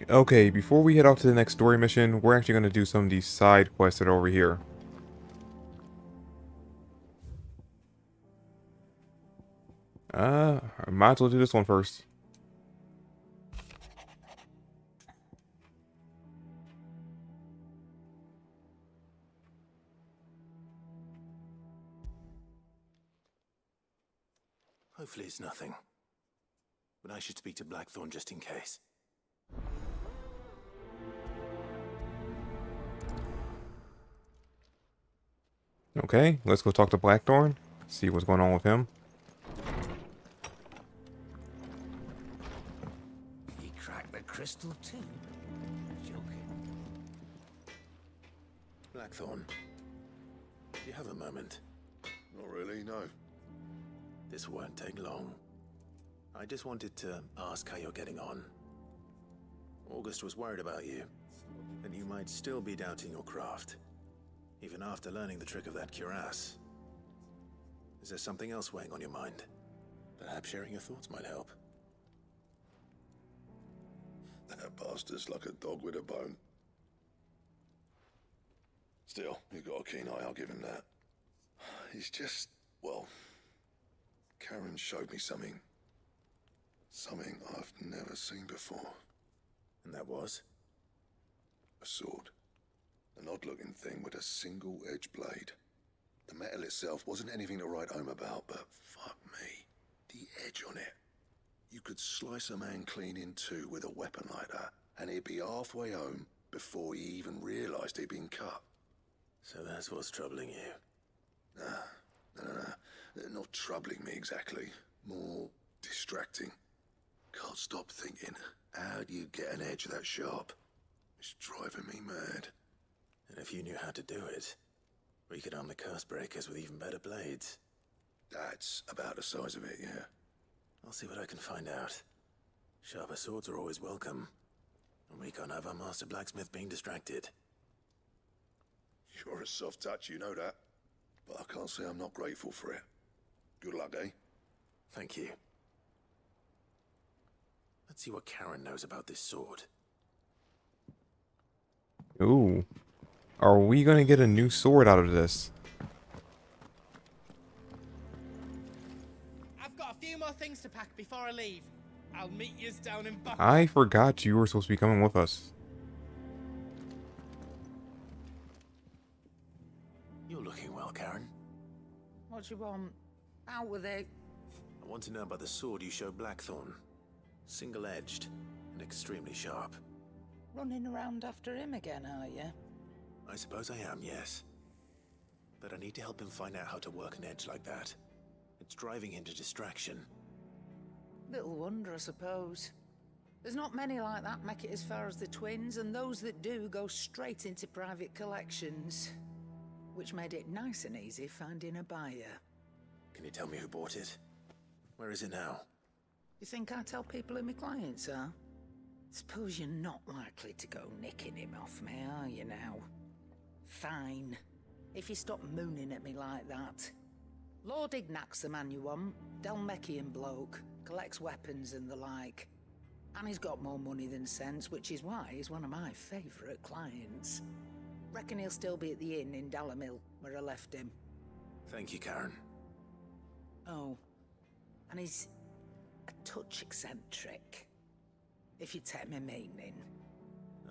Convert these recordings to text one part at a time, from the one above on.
Okay, before we head off to the next story mission, we're actually going to do some of these side quests that are over here. I might as well do this one first. Hopefully it's nothing. But I should speak to Blackthorn just in case. Okay, let's go talk to Blackthorn. See what's going on with him. He cracked the crystal too? Joking. Blackthorn, do you have a moment? Not really, no. This won't take long. I just wanted to ask how you're getting on. August was worried about you, and you might still be doubting your craft, even after learning the trick of that cuirass. Is there something else weighing on your mind? Perhaps sharing your thoughts might help. That bastard's like a dog with a bone. Still, he's got a keen eye, I'll give him that. He's just, well, Karen showed me something. Something I've never seen before. And that was? A sword. An odd-looking thing with a single-edged blade. The metal itself wasn't anything to write home about, but fuck me, the edge on it. You could slice a man clean in two with a weapon like that, and he'd be halfway home before he even realized he'd been cut. So that's what's troubling you? No. Not troubling me exactly. More distracting. Can't stop thinking, how do you get an edge that sharp? It's driving me mad. And if you knew how to do it, we could arm the curse breakers with even better blades. That's about the size of it, yeah. I'll see what I can find out. Sharper swords are always welcome. And we can't have our master blacksmith being distracted. You're a soft touch, you know that. But I can't say I'm not grateful for it. Good luck, eh? Thank you. Let's see what Karen knows about this sword. Ooh. Are we going to get a new sword out of this? I've got a few more things to pack before I leave. I'll meet yous down in Buck. I forgot you were supposed to be coming with us. You're looking well, Karen. What you want? Out with it. I want to know about the sword you showed Blackthorn. Single-edged and extremely sharp. Running around after him again, are you? I suppose I am, yes. But I need to help him find out how to work an edge like that. It's driving him to distraction. Little wonder, I suppose. There's not many like that make it as far as the twins, and those that do go straight into private collections. Which made it nice and easy finding a buyer. Can you tell me who bought it? Where is it now? You think I tell people who my clients are? Suppose you're not likely to go nicking him off me, are you now? Fine. If you stop mooning at me like that. Lord Ignac's the man you want. Dalmekian bloke. Collects weapons and the like. And he's got more money than sense, which is why he's one of my favourite clients. Reckon he'll still be at the inn in Dalamil, where I left him. Thank you, Karen. Oh. And he's a touch eccentric. If you take my meaning.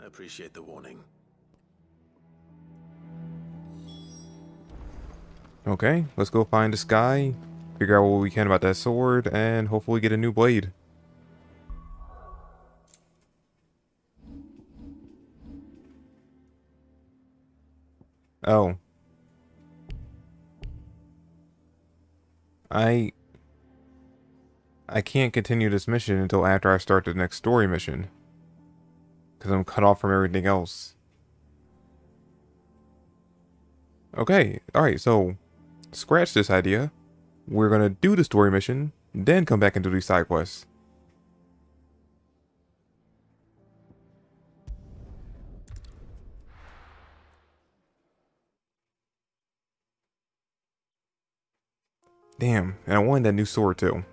I appreciate the warning. Okay, let's go find this guy, figure out what we can about that sword, and hopefully get a new blade. Oh. I can't continue this mission until after I start the next story mission. Because I'm cut off from everything else. Okay, alright, so scratch this idea. We're gonna do the story mission, then come back and do these side quests. Damn, and I wanted that new sword too.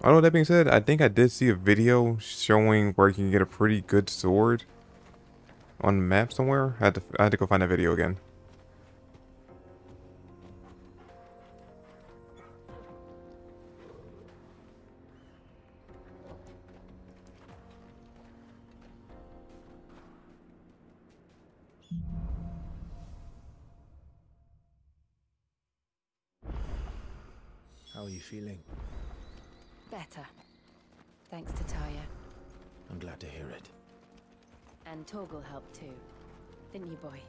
Although that being said, I think I did see a video showing where you can get a pretty good sword on the map somewhere. I had to go find that video again. How are you feeling? Better. Thanks to Taya. I'm glad to hear it. And Torgal helped too. Didn't you, boy?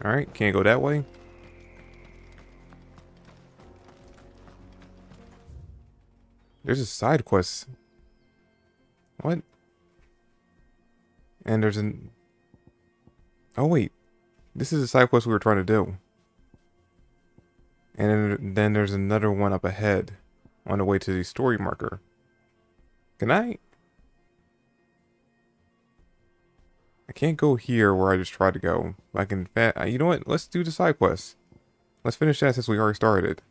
Alright, can't go that way. There's a side quest. What? And there's an... Oh wait. This is a side quest we were trying to do. And then there's another one up ahead on the way to the story marker. Can I can't go here where I just tried to go. I can... You know what? Let's do the side quest. Let's finish that since we already started.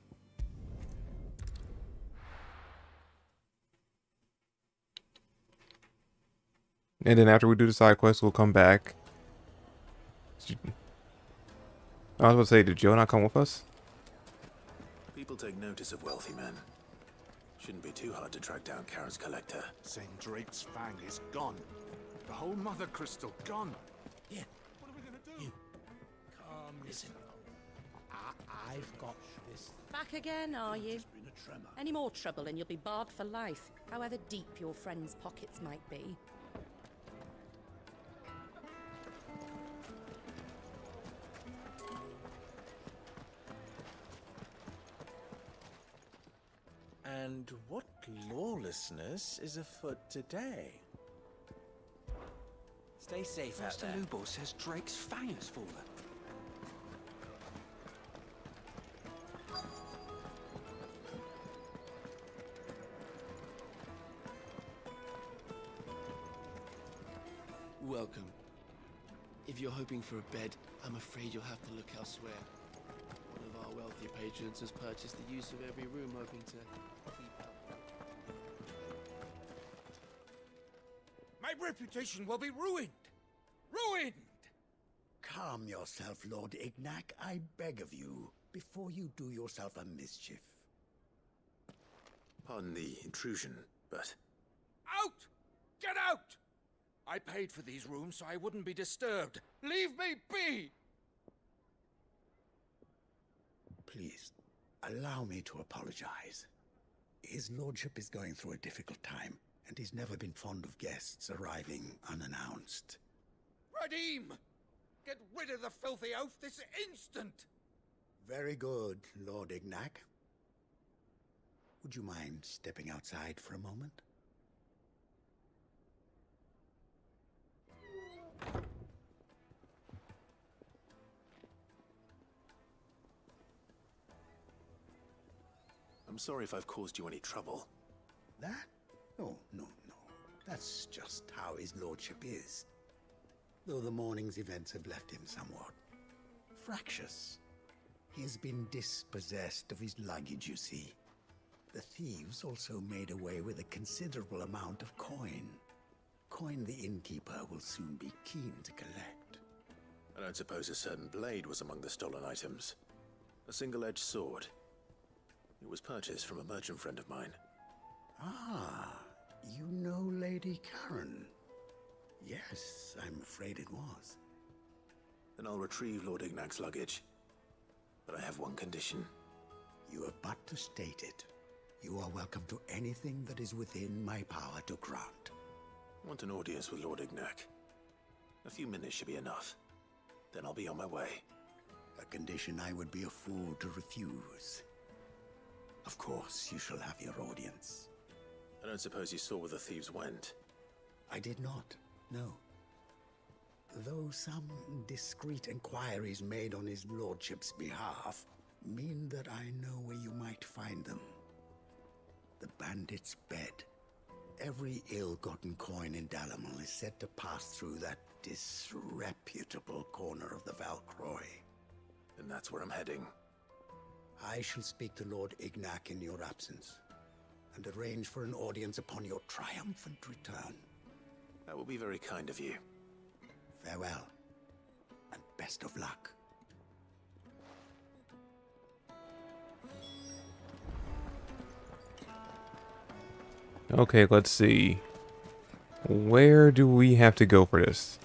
And then after we do the side quest, we'll come back. I was about to say, did Joe not come with us? People take notice of wealthy men. Shouldn't be too hard to track down Karen's collector. St. Drake's Fang is gone. The whole Mother Crystal gone. Yeah. What are we gonna do? You. Calm. Listen. I've got this. Back again, are you? There's been a tremor. Any more trouble and you'll be barred for life, however deep your friend's pockets might be. And what lawlessness is afoot today? Stay safe out Master there. Lubo says Drake's Fang has fallen. Welcome. If you're hoping for a bed, I'm afraid you'll have to look elsewhere. One of our wealthier patrons has purchased the use of every room, hoping to keep up. My reputation will be ruined. Ruined! Calm yourself, Lord Ignac, I beg of you, before you do yourself a mischief. Pardon the intrusion, but Out! Get out! I paid for these rooms so I wouldn't be disturbed. Leave me be! Please, allow me to apologize. His lordship is going through a difficult time, and he's never been fond of guests arriving unannounced. Radim! Get rid of the filthy oaf this instant! Very good, Lord Ignac. Would you mind stepping outside for a moment? I'm sorry if I've caused you any trouble. That? Oh, no. That's just how his lordship is. Though the morning's events have left him somewhat fractious. He has been dispossessed of his luggage, you see. The thieves also made away with a considerable amount of coin. Coin the innkeeper will soon be keen to collect. I don't suppose a certain blade was among the stolen items. A single-edged sword. It was purchased from a merchant friend of mine. Ah, you know Lady Karen. Yes, I'm afraid it was. Then I'll retrieve Lord Ignac's luggage. But I have one condition. You have but to state it. You are welcome to anything that is within my power to grant. I want an audience with Lord Ignac. A few minutes should be enough. Then I'll be on my way. A condition I would be a fool to refuse. Of course, you shall have your audience. I don't suppose you saw where the thieves went. I did not, no. Though some discreet inquiries made on his lordship's behalf mean that I know where you might find them. and its bed. Every ill-gotten coin in Dalamal is said to pass through that disreputable corner of the Valcroy. And that's where I'm heading. I shall speak to Lord Ignac in your absence, and arrange for an audience upon your triumphant return. That will be very kind of you. Farewell, and best of luck. Okay, let's see. Where do we have to go for this?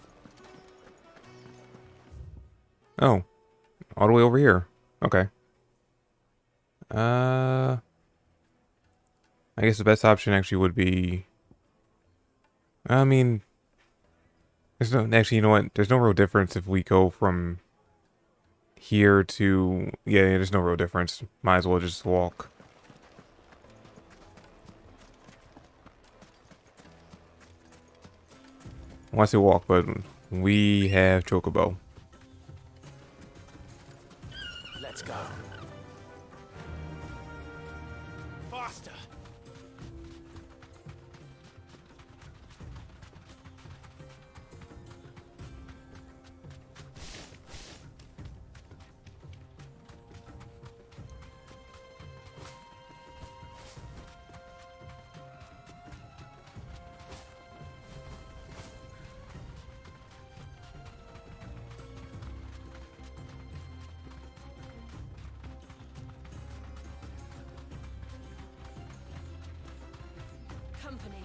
Oh, all the way over here. Okay. I guess the best option actually would be... I mean... There's no... Actually, you know what? There's no real difference if we go from here to... Yeah, there's no real difference. Might as well just walk. I want to say walk, but we have Chocobo. Let's go. Faster. Company.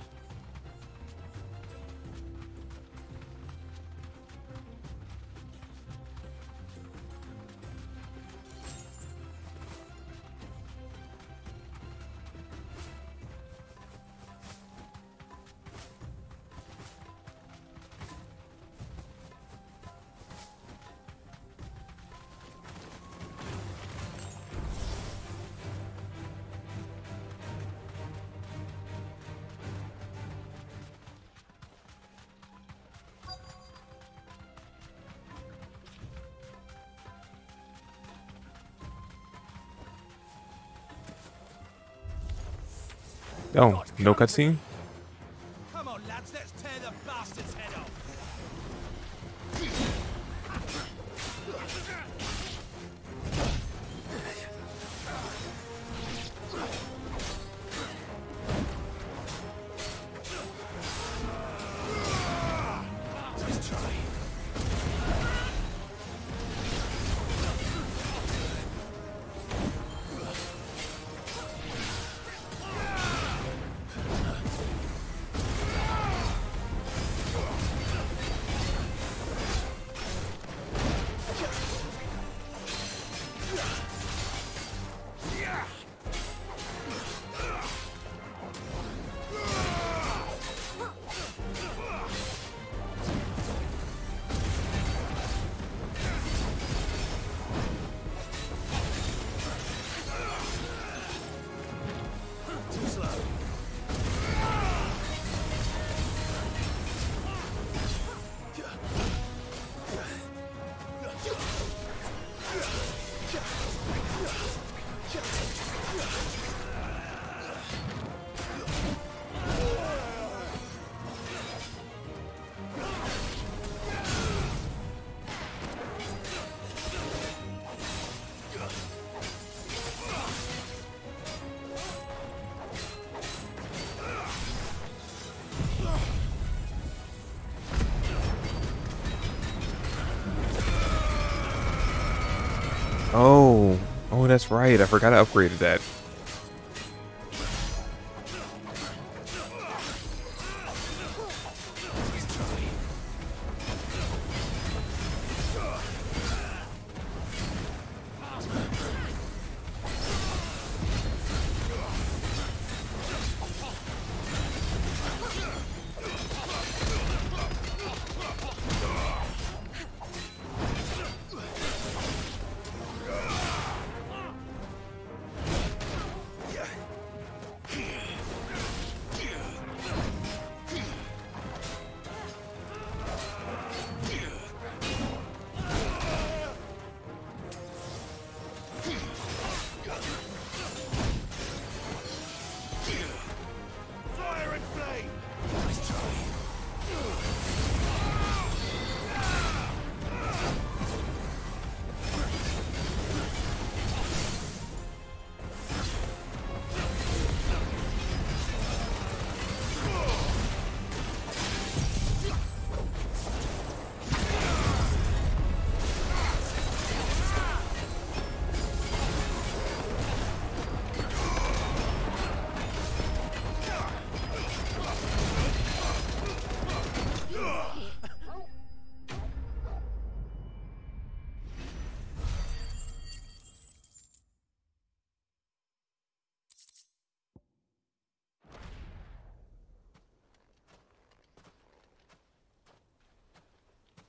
Oh, no cutscene? Come on, lads, let's tear the bastard's head off. Let's try. Oh, that's right. I forgot I upgraded that.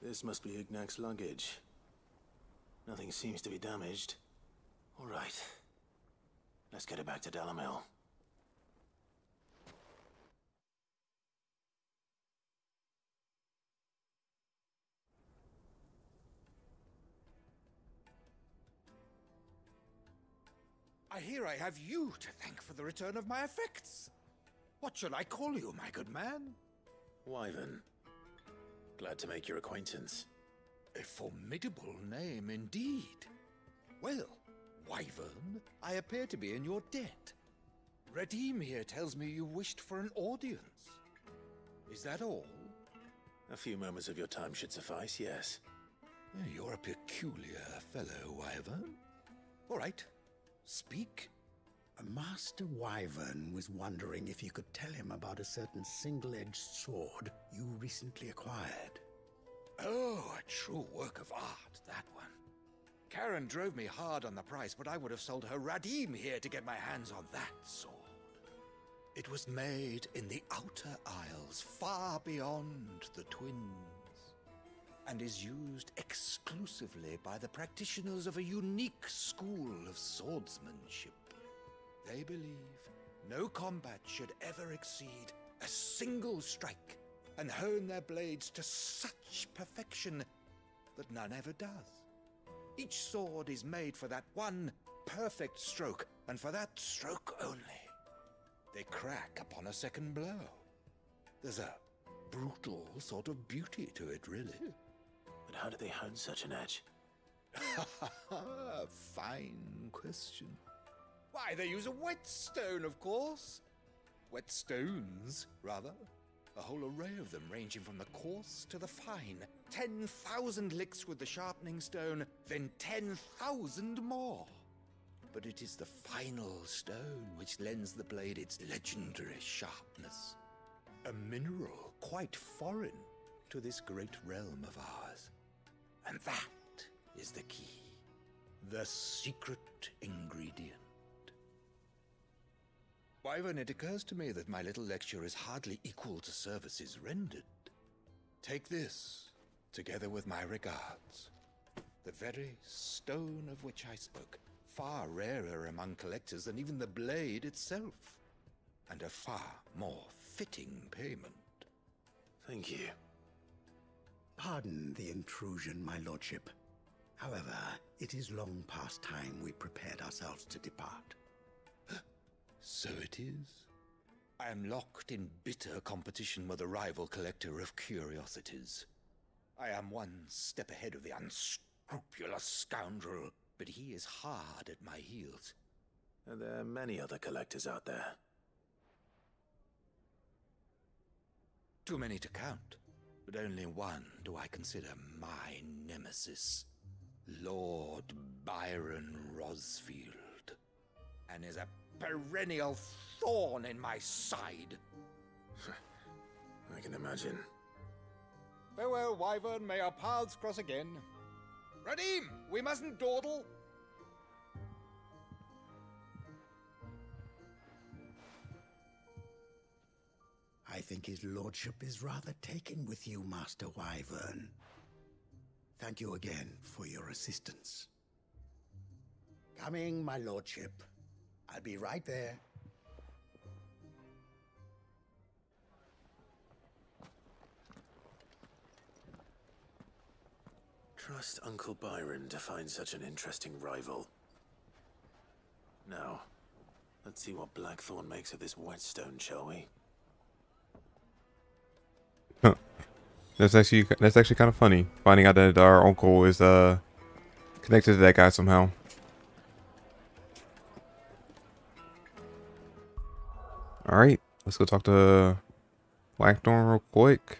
This must be Ignac's luggage. Nothing seems to be damaged. All right. Let's get it back to Dalamil. I hear I have you to thank for the return of my effects. What shall I call you, my good man? Wyvern. Glad to make your acquaintance. A formidable name indeed. Well, Wyvern, I appear to be in your debt. Redeem here tells me you wished for an audience. Is that all? A few moments of your time should suffice, yes. You're a peculiar fellow, Wyvern. All right, speak. Master Wyvern was wondering if you could tell him about a certain single-edged sword you recently acquired. Oh, a true work of art, that one. Karen drove me hard on the price, but I would have sold her Radim here to get my hands on that sword. It was made in the Outer Isles, far beyond the Twins, and is used exclusively by the practitioners of a unique school of swordsmanship. They believe no combat should ever exceed a single strike, and hone their blades to such perfection that none ever does. Each sword is made for that one perfect stroke, and for that stroke only. They crack upon a second blow. There's a brutal sort of beauty to it, really. But how do they hone such an edge? Fine question. Why, they use a whetstone, of course. Whetstones, rather. A whole array of them, ranging from the coarse to the fine. 10,000 licks with the sharpening stone, then 10,000 more. But it is the final stone which lends the blade its legendary sharpness. A mineral quite foreign to this great realm of ours. And that is the key. The secret ingredient. Wyvern, it occurs to me that my little lecture is hardly equal to services rendered. Take this, together with my regards. The very stone of which I spoke, far rarer among collectors than even the blade itself, and a far more fitting payment. Thank you. Pardon the intrusion, my lordship. However, it is long past time we prepared ourselves to depart. So it is. I am locked in bitter competition with a rival collector of curiosities. I am one step ahead of the unscrupulous scoundrel, but he is hard at my heels. Are there many other collectors out there? Too many to count, but only one do I consider my nemesis. Lord Byron Rosfield, and is a perennial thorn in my side. I can imagine. Farewell, Wyvern. May our paths cross again. Radim, we mustn't dawdle. I think his lordship is rather taken with you, Master Wyvern. Thank you again for your assistance. Coming, my lordship. I'll be right there. Trust Uncle Byron to find such an interesting rival. Now, let's see what Blackthorn makes of this whetstone, shall we? Huh. That's actually kind of funny, finding out that our uncle is connected to that guy somehow. All right, let's go talk to Blackthorn real quick.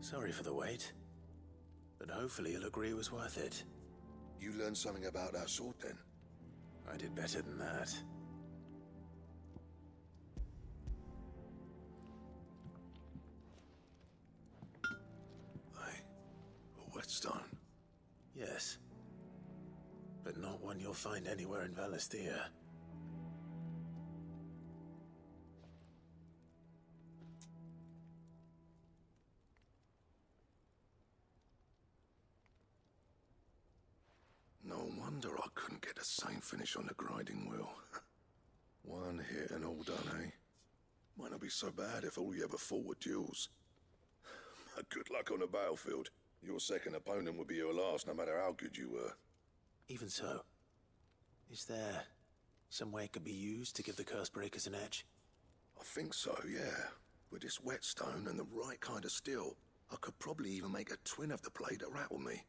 Sorry for the wait, but hopefully you'll agree it was worth it. You learned something about that sword then? I did better than that. A whetstone? Yes. But not one you'll find anywhere in Valisthea. No wonder I couldn't get the same finish on the grinding wheel. One hit and all done, eh? Might not be so bad if all you ever fought were duels. But good luck on the battlefield. Your second opponent would be your last, no matter how good you were. Even so, is there some way it could be used to give the curse breakers an edge? I think so, yeah. With this whetstone and the right kind of steel, I could probably even make a twin of the blade that rattled me.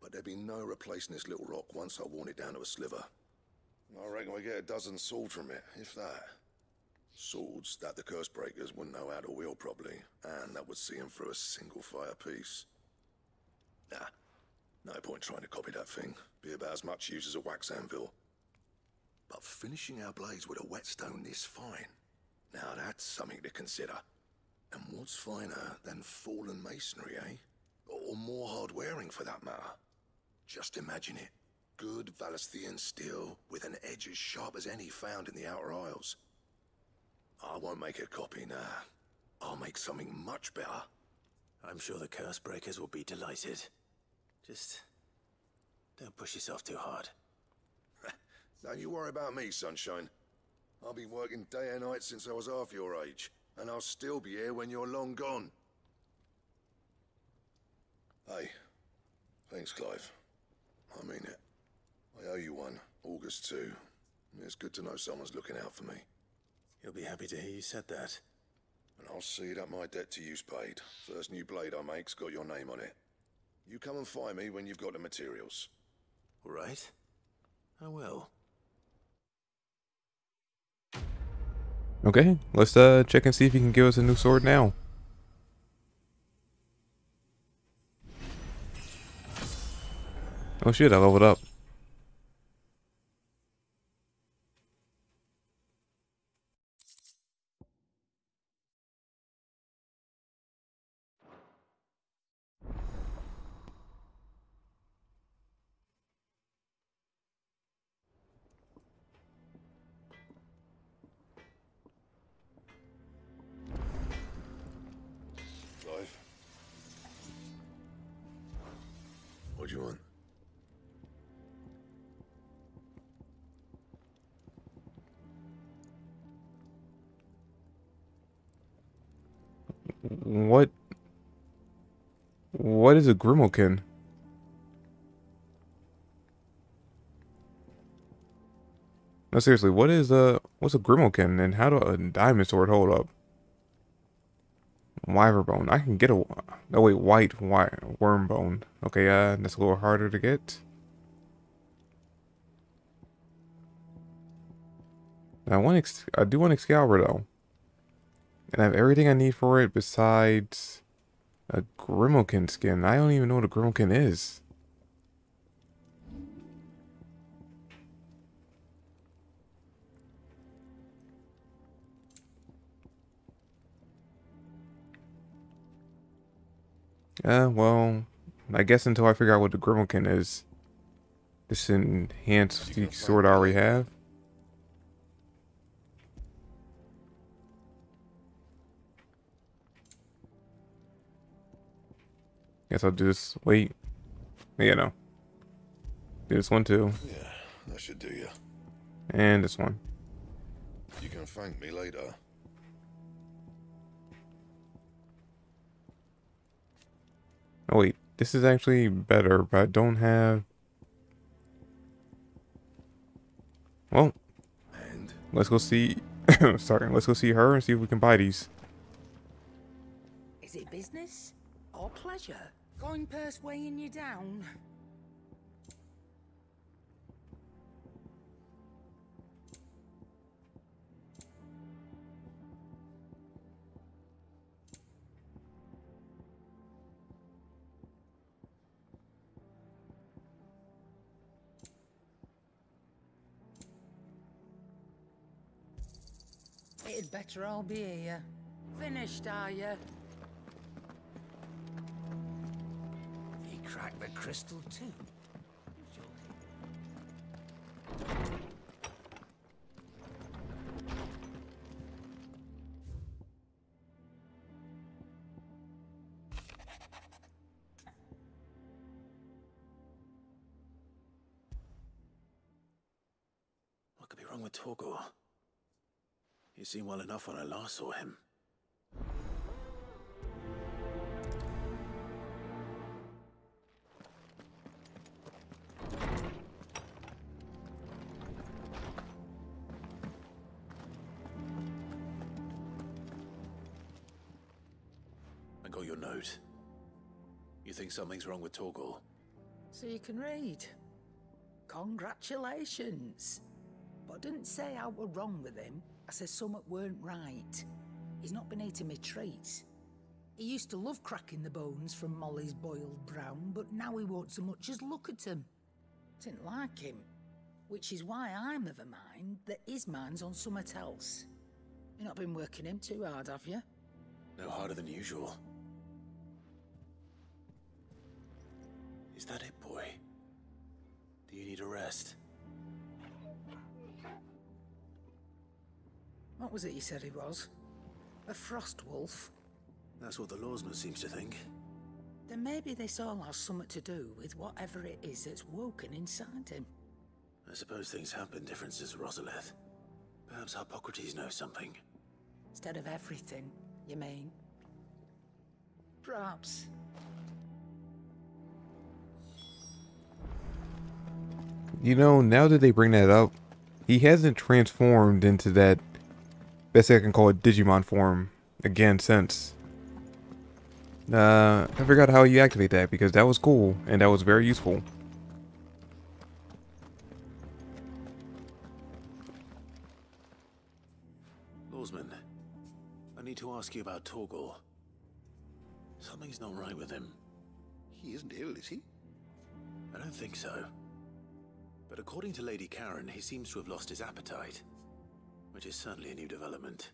But there'd be no replacing this little rock once I worn it down to a sliver. I reckon we get a dozen swords from it, if that. Swords that the curse breakers wouldn't know how to wield properly, and that would see them through a single fire piece. Nah, no point trying to copy that thing. Be about as much use as a wax anvil. But finishing our blades with a whetstone this fine, now that's something to consider. And what's finer than fallen masonry, eh? Or more hard-wearing for that matter. Just imagine it. Good Valisthean steel with an edge as sharp as any found in the Outer Isles. I won't make a copy, nah. I'll make something much better. I'm sure the curse breakers will be delighted. Just don't push yourself too hard. Don't you worry about me, sunshine. I've been working day and night since I was half your age, and I'll still be here when you're long gone. Hey, thanks, Clive. I mean it. I owe you one, August too. It's good to know someone's looking out for me. He'll be happy to hear you said that. And I'll see that my debt to you's paid. First new blade I make's got your name on it. You come and find me when you've got the materials. All right. I will. Okay, let's check and see if he can give us a new sword now. Oh shit, I leveled up. Clive? What do you want? What is a Grimalkin? No, seriously, what's a Grimalkin and how do a diamond sword hold up? Wyverbone. I can get a, oh wait, white wormbone. Okay, that's a little harder to get. I do want Excalibur though. And I have everything I need for it besides a Grimalkin skin. I don't even know what a Grimalkin is. Well, I guess until I figure out what the Grimalkin is. This enhanced sword I already have. Guess I'll do this. Wait. Yeah, no. Do this one too. Yeah, that should do you. And this one. You can thank me later. Oh wait, this is actually better, but I don't have... Well, And? let's go see... Sorry, let's go see her and see if we can buy these. Is it business or pleasure? Coin purse weighing you down? It'd better all be here. Finished, are you? He cracked the crystal too. What could be wrong with Torgor? He seemed well enough when I last saw him. I got your note. You think something's wrong with Torgor? So you can read. Congratulations. But I didn't say I were wrong with him. I said something weren't right. He's not been eating me treats. He used to love cracking the bones from Molly's boiled brown, but now he won't so much as look at 'em. Didn't like him. Which is why I'm of a mind that his mind's on something else. You've not been working him too hard, have you? No harder than usual. Is that it, boy? Do you need a rest? What was it you said he was? A frost wolf? That's what the lawsman seems to think. Then maybe this all has something to do with whatever it is that's woken inside him. I suppose things have been different since Rosalith. Perhaps Hippocrates knows something. Instead of everything, you mean? Perhaps. You know, now that they bring that up, he hasn't transformed into that, best I can call it, Digimon form again since. I forgot how you activate that because that was cool and that was very useful. Lawsman, I need to ask you about Torgor. Something's not right with him. He isn't ill, is he? I don't think so. But according to Lady Karen, he seems to have lost his appetite, which is certainly a new development.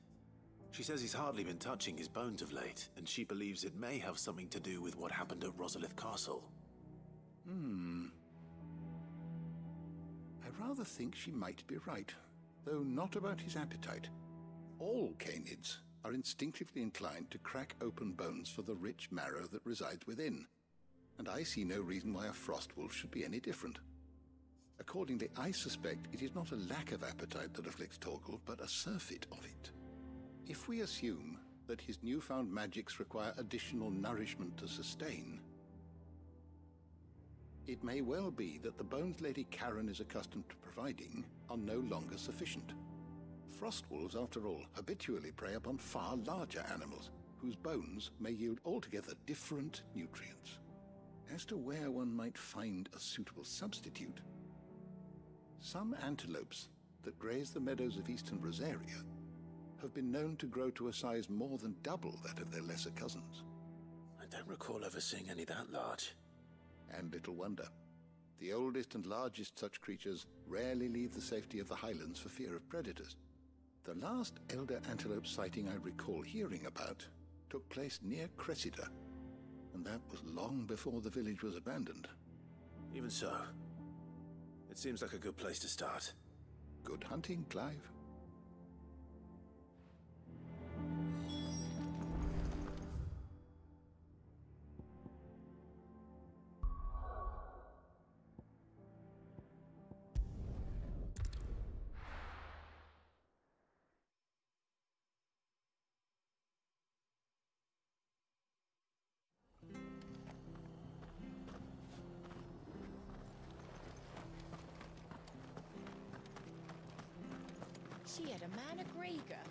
She says he's hardly been touching his bones of late, and she believes it may have something to do with what happened at Rosalith Castle. I rather think she might be right, though not about his appetite. All canids are instinctively inclined to crack open bones for the rich marrow that resides within, and I see no reason why a frost wolf should be any different. Accordingly, I suspect it is not a lack of appetite that afflicts Torgor, but a surfeit of it. If we assume that his newfound magics require additional nourishment to sustain, it may well be that the bones Lady Karen is accustomed to providing are no longer sufficient. Frost wolves, after all, habitually prey upon far larger animals, whose bones may yield altogether different nutrients. As to where one might find a suitable substitute, some antelopes that graze the meadows of eastern Rosaria have been known to grow to a size more than double that of their lesser cousins. I don't recall ever seeing any that large. And little wonder. The oldest and largest such creatures rarely leave the safety of the highlands for fear of predators. The last elder antelope sighting I recall hearing about took place near Cressida, and that was long before the village was abandoned. Even so, it seems like a good place to start. Good hunting, Clive. She had a man a Grieger.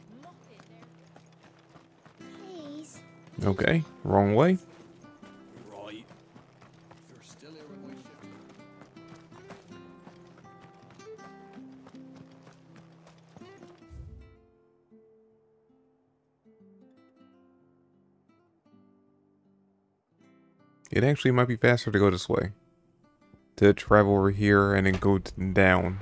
Please. Okay, wrong way. Right. If you're still here with my ship. It actually might be faster to go this way. To travel over here and then go down.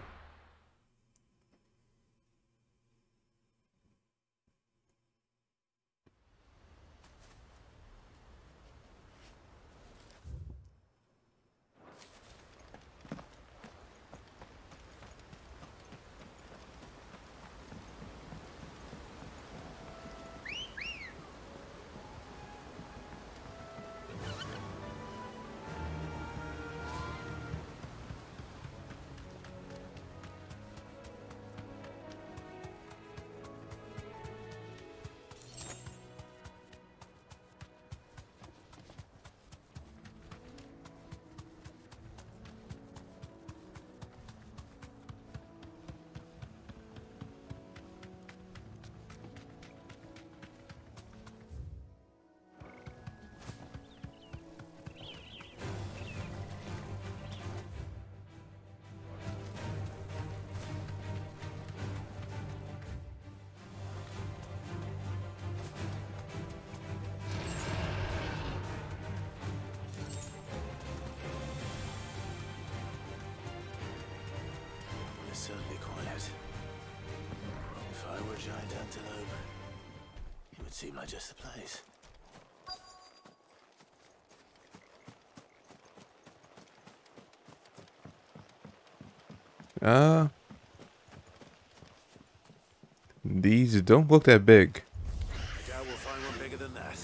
antelope. It would seem like just the place. These don't look that big. I doubt we'll find one bigger than that.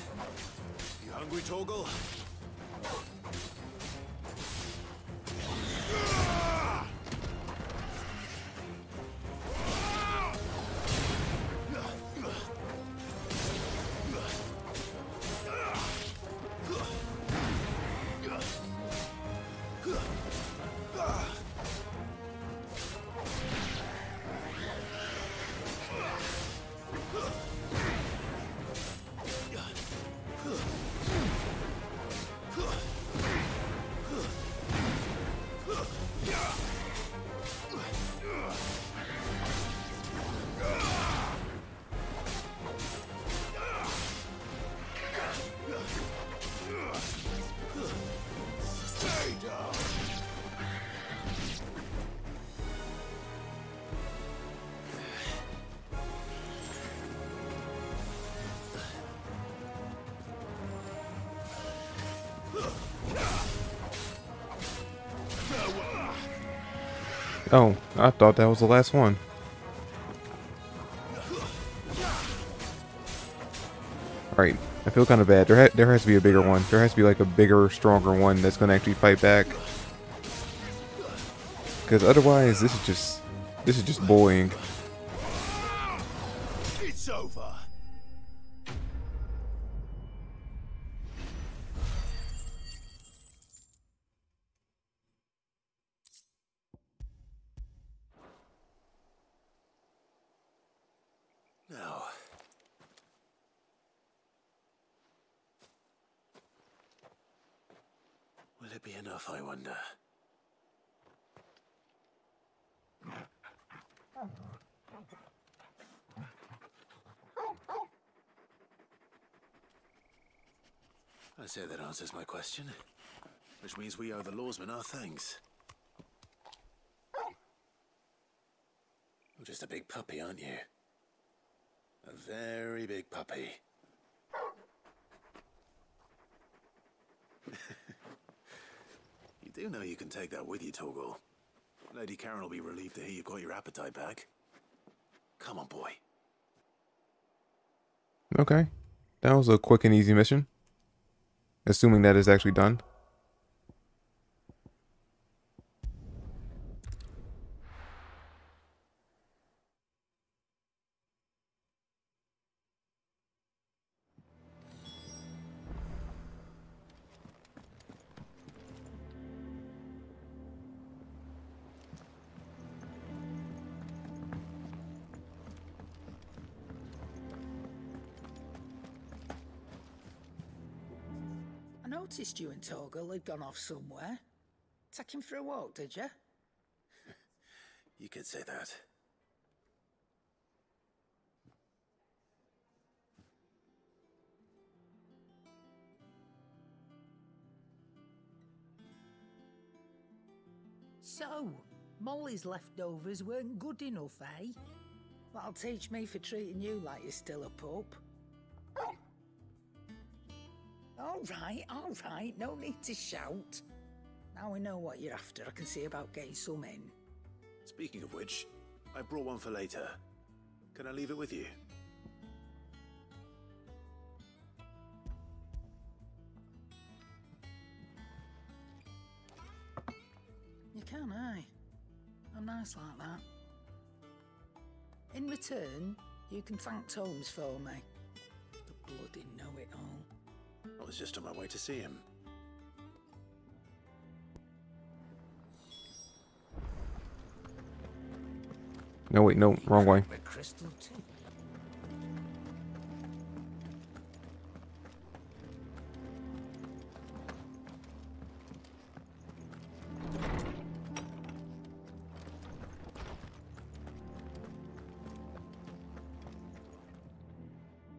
You hungry, Torgal? Oh, I thought that was the last one. Right, I feel kind of bad. There has to be a bigger one. There has to be like a bigger, stronger one that's gonna actually fight back. Because otherwise, this is just bullying. It's over. Now, will it be enough, I wonder? I say that answers my question, which means we owe the lawsmen our thanks. You're just a big puppy, aren't you? A very big puppy. You do know you can take that with you, Torgal. Lady Karen will be relieved to hear you've got your appetite back. Come on, boy. Okay, that was a quick and easy mission. Assuming that is actually done. I noticed you and Torgal had gone off somewhere. Take him for a walk, did you? You could say that. So, Molly's leftovers weren't good enough, eh? That'll teach me for treating you like you're still a pup. All right, no need to shout. Now we know what you're after, I can see about getting some in. Speaking of which, I brought one for later. Can I leave it with you? You can, eh? I'm nice like that. In return, you can thank Tomes for me. The bloody know-it-all. I was just on my way to see him. No, wait, no, wrong way. Crystal too.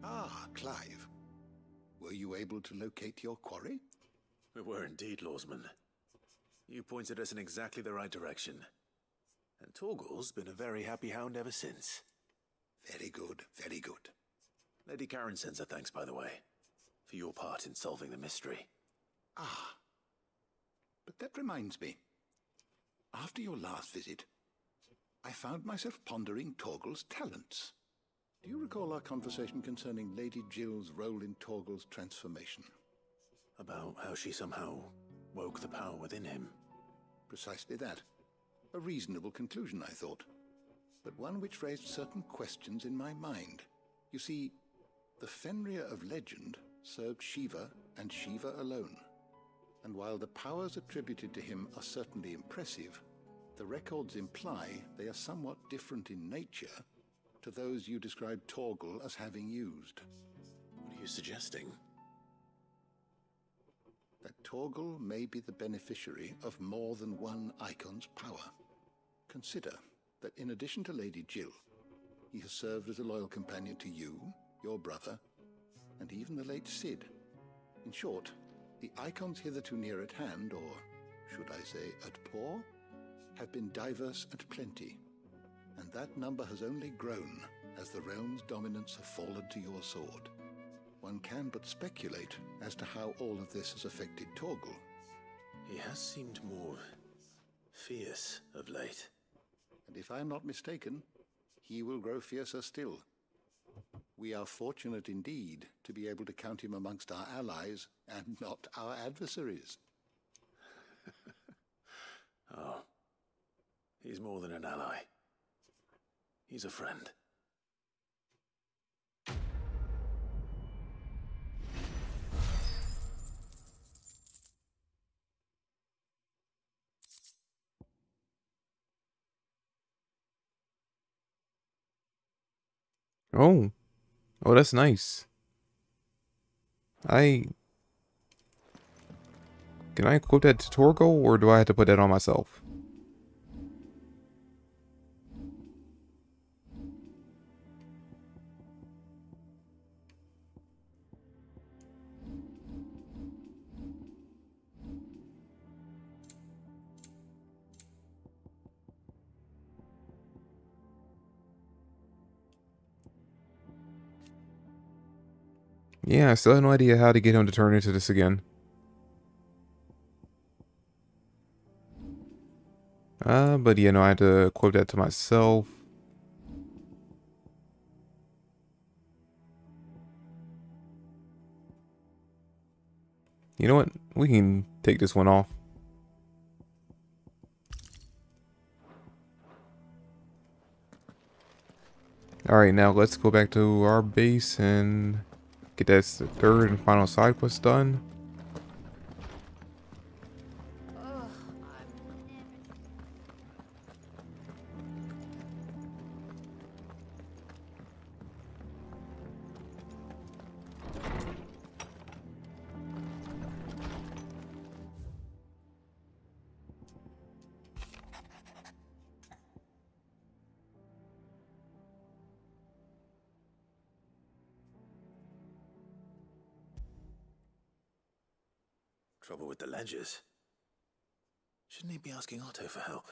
Ah, Clive. Were you able to locate your quarry? We were indeed, Lawsman. You pointed us in exactly the right direction. And Torgal's been a very happy hound ever since. Very good, very good. Lady Karen sends her thanks, by the way, for your part in solving the mystery. Ah, but that reminds me. After your last visit, I found myself pondering Torgal's talents. Do you recall our conversation concerning Lady Jill's role in Torgal's transformation? About how she somehow woke the power within him. Precisely that. A reasonable conclusion, I thought, but one which raised certain questions in my mind. You see, the Fenrir of legend served Shiva and Shiva alone, and while the powers attributed to him are certainly impressive, the records imply they are somewhat different in nature to those you described Torgal as having used. What are you suggesting? That Torgal may be the beneficiary of more than one icon's power. Consider that in addition to Lady Jill, he has served as a loyal companion to you, your brother, and even the late Cid. In short, the icons hitherto near at hand, or should I say at paw, have been diverse and plenty, and that number has only grown as the realm's dominance have fallen to your sword. One can but speculate as to how all of this has affected Torgal. He has seemed more fierce of late. And if I am not mistaken, he will grow fiercer still. We are fortunate indeed to be able to count him amongst our allies and not our adversaries. Oh, he's more than an ally. He's a friend. Oh. Oh, that's nice. Can I equip that to Torgo, or do I have to put that on myself? Yeah, I still have no idea how to get him to turn into this again. But yeah, no, I had to equip that to myself. You know what? We can take this one off. Alright, now let's go back to our base and get that third and final side quest done. Trouble with the ledgers. Shouldn't he be asking Otto for help?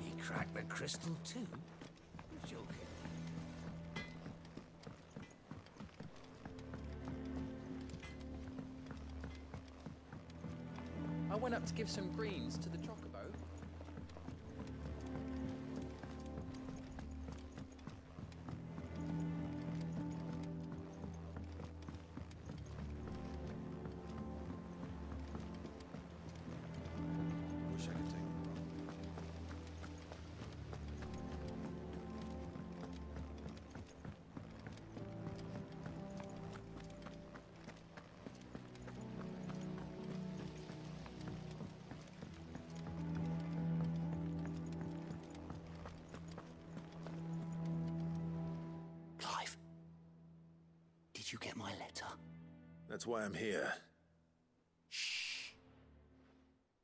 He cracked the crystal too? You're joking. I went up to give some greens to the chocobo. Wish I could take them. Clive, did you get my letter? That's why I'm here. Shh.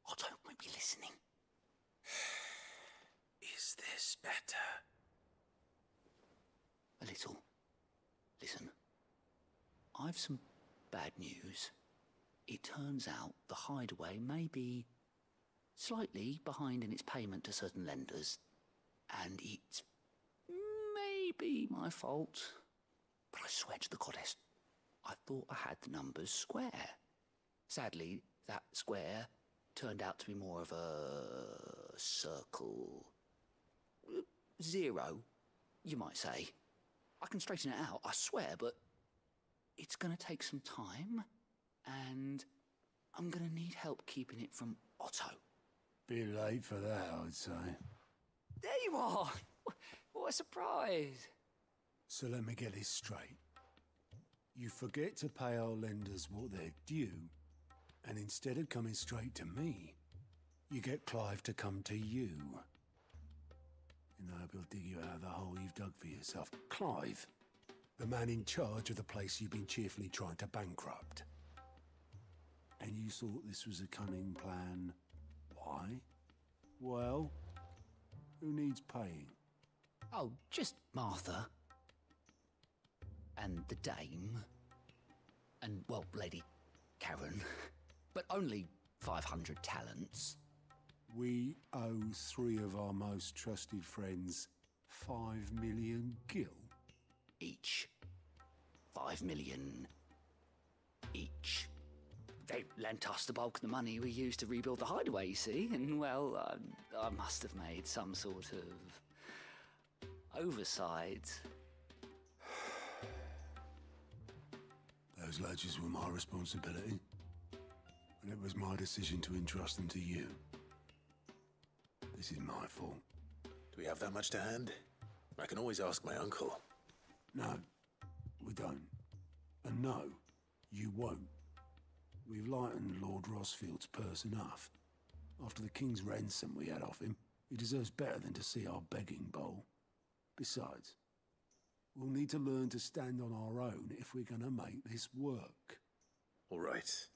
Otto might be listening. Is this better? A little. I've some bad news. It turns out the hideaway may be slightly behind in its payment to certain lenders, and it's maybe my fault. But I swear to the goddess, I thought I had the numbers square. Sadly, that square turned out to be more of a circle. 0, you might say. I can straighten it out, I swear, but it's going to take some time, and I'm going to need help keeping it from Otto. Bit late for that, I'd say. There you are! What a surprise! So let me get this straight. You forget to pay our lenders what they're due, and instead of coming straight to me, you get Clive to come to you. In the hope he'll dig you out of the hole you've dug for yourself. Clive, the man in charge of the place you've been cheerfully trying to bankrupt. And you thought this was a cunning plan. Why? Well, who needs paying? Oh, just Martha. And the dame. And, well, Lady Karen. But only 500 talents. We owe 3 of our most trusted friends 5 million gil. Each. 5 million each. They lent us the bulk of the money we used to rebuild the hideaway, you see, and, well, I must have made some sort of oversight. Those ledgers were my responsibility, and it was my decision to entrust them to you. This is my fault. Do we have that much to hand? I can always ask my uncle. No, we don't. And no, you won't. We've lightened Lord Rosfield's purse enough. After the king's ransom we had off him, he deserves better than to see our begging bowl. Besides, we'll need to learn to stand on our own if we're gonna make this work. All right.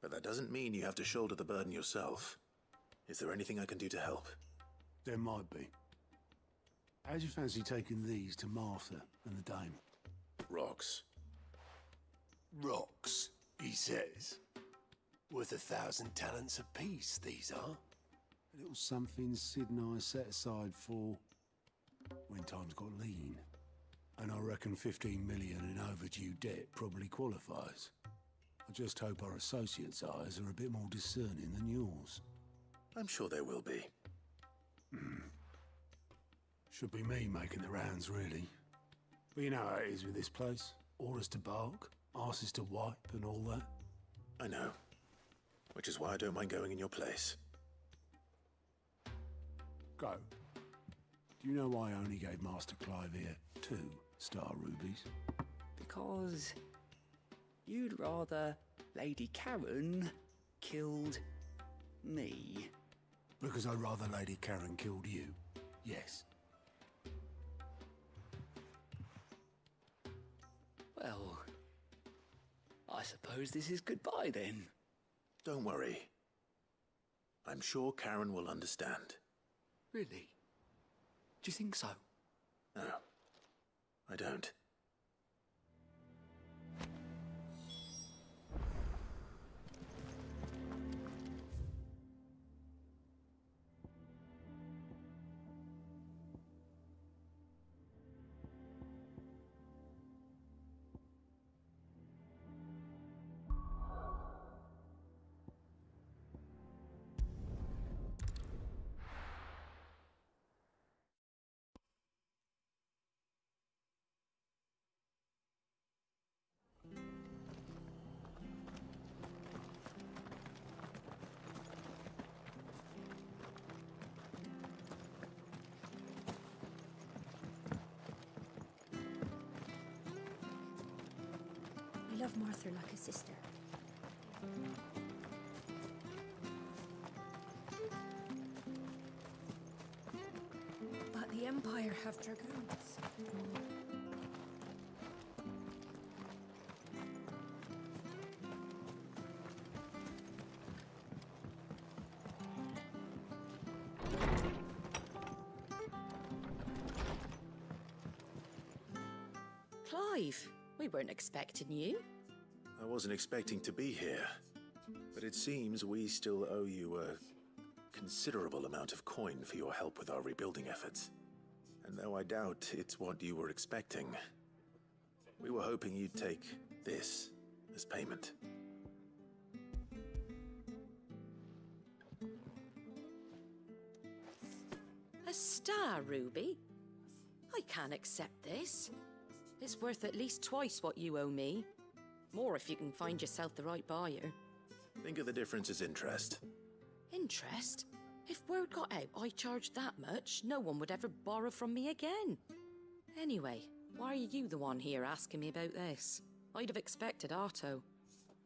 But that doesn't mean you have to shoulder the burden yourself. Is there anything I can do to help? There might be. How'd you fancy taking these to Martha and the dame? Rocks. Rocks, he says. Worth 1,000 talents apiece, these are. A little something Sid and I set aside for when times got lean. And I reckon 15 million in overdue debt probably qualifies. I just hope our associates' eyes are a bit more discerning than yours. I'm sure there will be. Should be me making the rounds, really. But you know how it is with this place. Orders to bark, arses to wipe, and all that. I know. Which is why I don't mind going in your place. Go. Do you know why I only gave Master Clive here 2 star rubies? Because you'd rather Lady Karen killed me. Because I'd rather Lady Karen killed you. Yes. Well, I suppose this is goodbye then. Don't worry. I'm sure Karen will understand. Really? Do you think so? No, I don't. I love Martha like a sister. But the Empire have dragoons. Clive, We weren't expecting you. I wasn't expecting to be here, but it seems we still owe you a considerable amount of coin for your help with our rebuilding efforts. And though I doubt it's what you were expecting, we were hoping you'd take this as payment. A star ruby? I can't accept this. It's worth at least twice what you owe me. More if you can find yourself the right buyer. Think of the difference as interest. Interest? If word got out I charged that much, no one would ever borrow from me again. Anyway, why are you the one here asking me about this? I'd have expected Otto.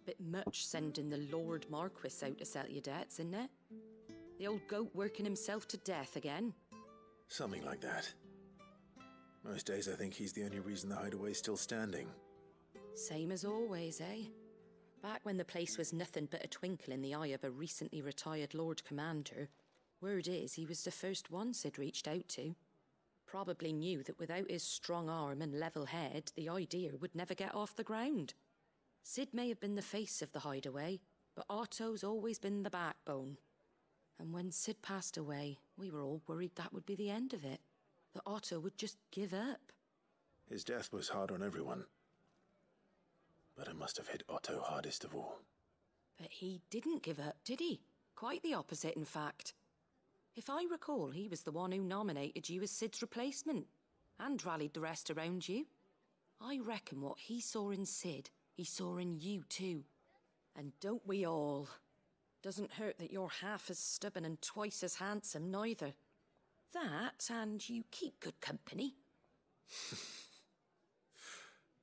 Bit much sending the Lord Marquis out to settle your debts, isn't it? The old goat working himself to death again. Something like that. Most days I think he's the only reason the hideaway's still standing. Same as always, eh? Back when the place was nothing but a twinkle in the eye of a recently retired Lord Commander, word is he was the first one Sid reached out to. Probably knew that without his strong arm and level head, the idea would never get off the ground. Sid may have been the face of the hideaway, but Otto's always been the backbone. And when Sid passed away, we were all worried that would be the end of it. That Otto would just give up. His death was hard on everyone. But it must have hit Otto hardest of all. But he didn't give up, did he? Quite the opposite, in fact. If I recall, he was the one who nominated you as Sid's replacement, and rallied the rest around you. I reckon what he saw in Sid, he saw in you too. And don't we all? Doesn't hurt that you're half as stubborn and twice as handsome, neither. That, and you keep good company.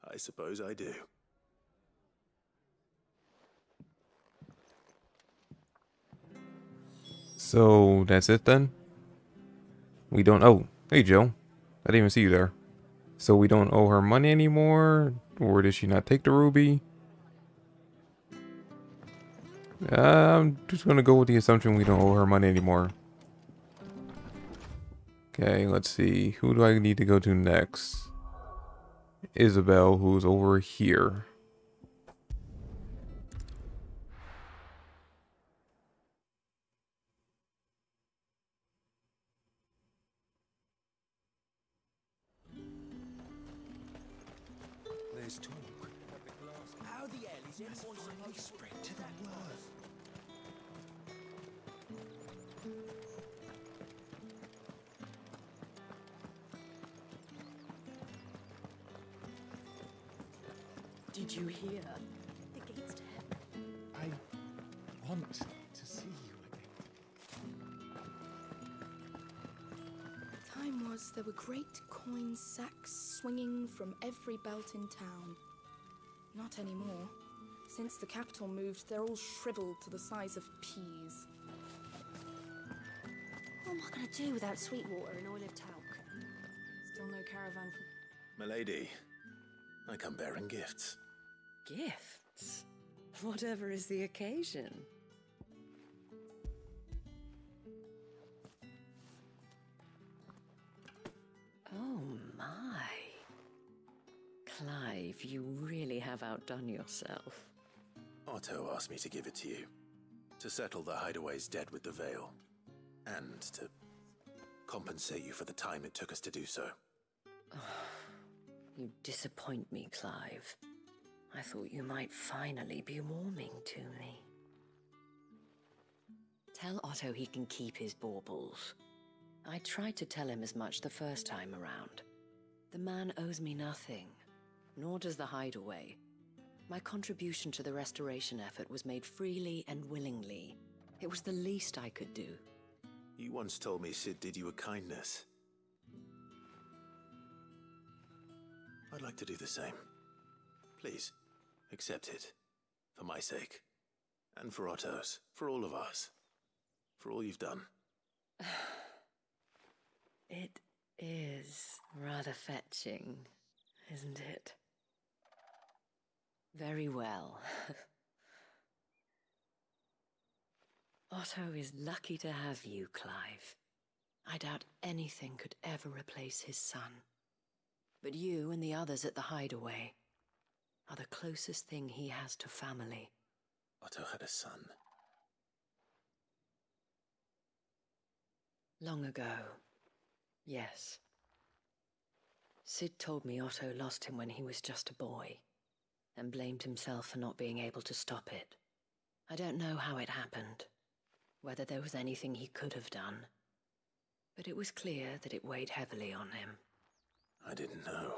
I suppose I do. So that's it then? We don't. Oh, hey Joe. I didn't even see you there. So we don't owe her money anymore? Or did she not take the ruby? I'm just gonna go with the assumption we don't owe her money anymore. Okay, let's see. Who do I need to go to next? Isabel, who's over here. There's talk. How the hell is anyone supposed to spread to the world? Did you hear? The gates to heaven. I want to see you again. Time was there were great coin sacks swinging from every belt in town. Not anymore. Since the capital moved, they're all shriveled to the size of peas. What am I going to do without sweet water and oil of talc? Still no caravan from... Milady, I come bearing gifts. Gifts? Whatever is the occasion. Oh my. Clive, you really have outdone yourself. Otto asked me to give it to you. To settle the hideaway's debt with the veil. And to compensate you for the time it took us to do so. You disappoint me, Clive. I thought you might finally be warming to me. Tell Otto he can keep his baubles. I tried to tell him as much the first time around. The man owes me nothing, nor does the hideaway. My contribution to the restoration effort was made freely and willingly. It was the least I could do. You once told me Sid did you a kindness. I'd like to do the same. Please, accept it. For my sake. And for Otto's. For all of us. For all you've done. It is rather fetching, isn't it? Very well. Otto is lucky to have you, Clive. I doubt anything could ever replace his son. But you and the others at the hideaway, are the closest thing he has to family. Otto had a son. Long ago, yes. Sid told me Otto lost him when he was just a boy, and blamed himself for not being able to stop it. I don't know how it happened, whether there was anything he could have done, but it was clear that it weighed heavily on him. I didn't know.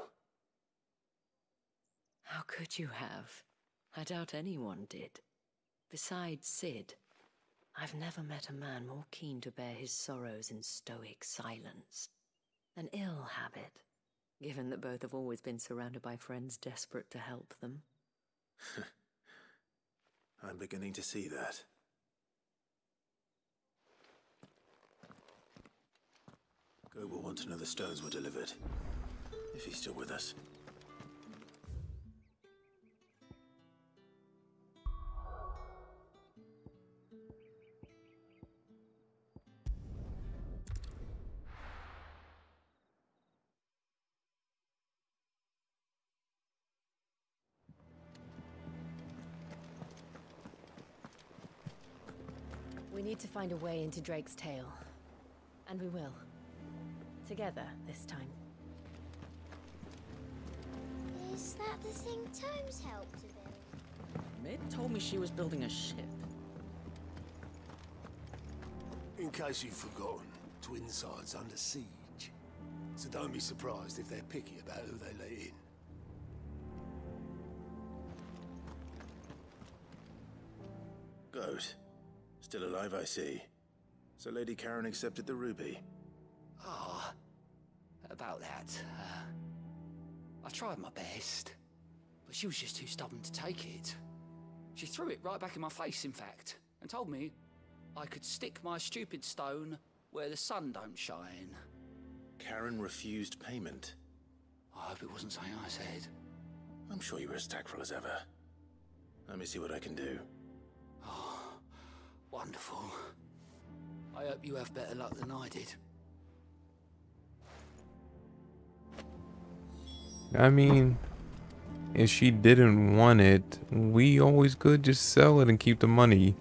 How could you have? I doubt anyone did. Besides Sid, I've never met a man more keen to bear his sorrows in stoic silence. An ill habit, given that both have always been surrounded by friends desperate to help them. I'm beginning to see that. Gob will want to know the stones were delivered, if he's still with us. We need to find a way into Drake's tail. And we will. Together, this time. Is that the thing Tomes helped to build? Mid told me she was building a ship. In case you've forgotten, Twinside's under siege. So don't be surprised if they're picky about who they let in. Good. Still alive, I see. So Lady Karen accepted the ruby. Ah, about that. I tried my best, but she was just too stubborn to take it. She threw it right back in my face, in fact, and told me I could stick my stupid stone where the sun don't shine. Karen refused payment. I hope it wasn't something I said. I'm sure you were as tactful as ever. Let me see what I can do. Oh, wonderful. I hope you have better luck than I did. I mean, if she didn't want it, we always could just sell it and keep the money.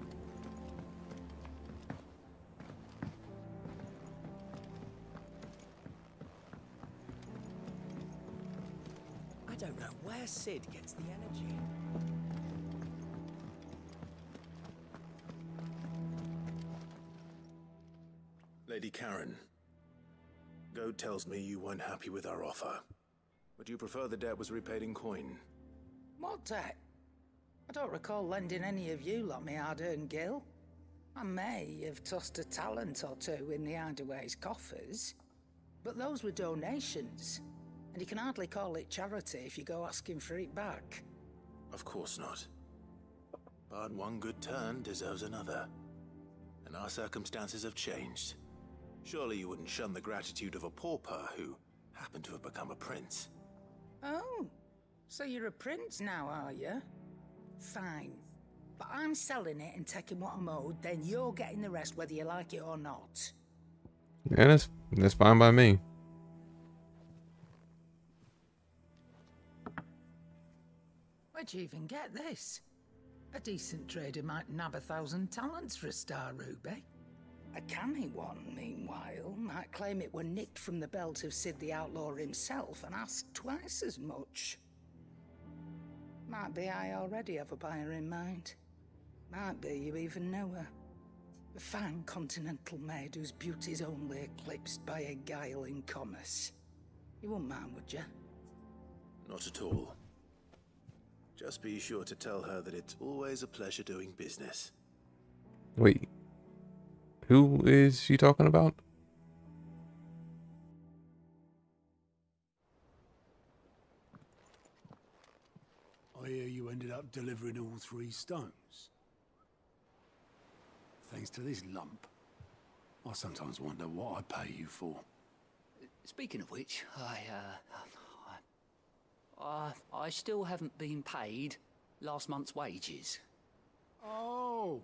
I don't know where Sid gets the energy. Lady Karen, Goad tells me you weren't happy with our offer. Would you prefer the debt was repaid in coin? What debt? I don't recall lending any of you lot me hard-earned gil. I may have tossed a talent or two in the Hideaway's coffers, but those were donations, and you can hardly call it charity if you go asking for it back. Of course not. But one good turn deserves another. And our circumstances have changed. Surely you wouldn't shun the gratitude of a pauper who happened to have become a prince. Oh, so you're a prince now, are you? Fine. But I'm selling it and taking what I'm owed, then you're getting the rest whether you like it or not. Yeah, that's fine by me. Where'd you even get this? A decent trader might nab 1,000 talents for a star ruby. A canny one, meanwhile, might claim it were nicked from the belt of Sid the Outlaw himself and ask twice as much. Might be I already have a buyer in mind. Might be you even know her. A fine continental maid whose beauty's only eclipsed by a guile in commerce. You wouldn't mind, would you? Not at all. Just be sure to tell her that it's always a pleasure doing business. Wait. Who is she talking about? I hear you ended up delivering all 3 stones. Thanks to this lump. I sometimes wonder what I pay you for. Speaking of which, I still haven't been paid last month's wages. Oh,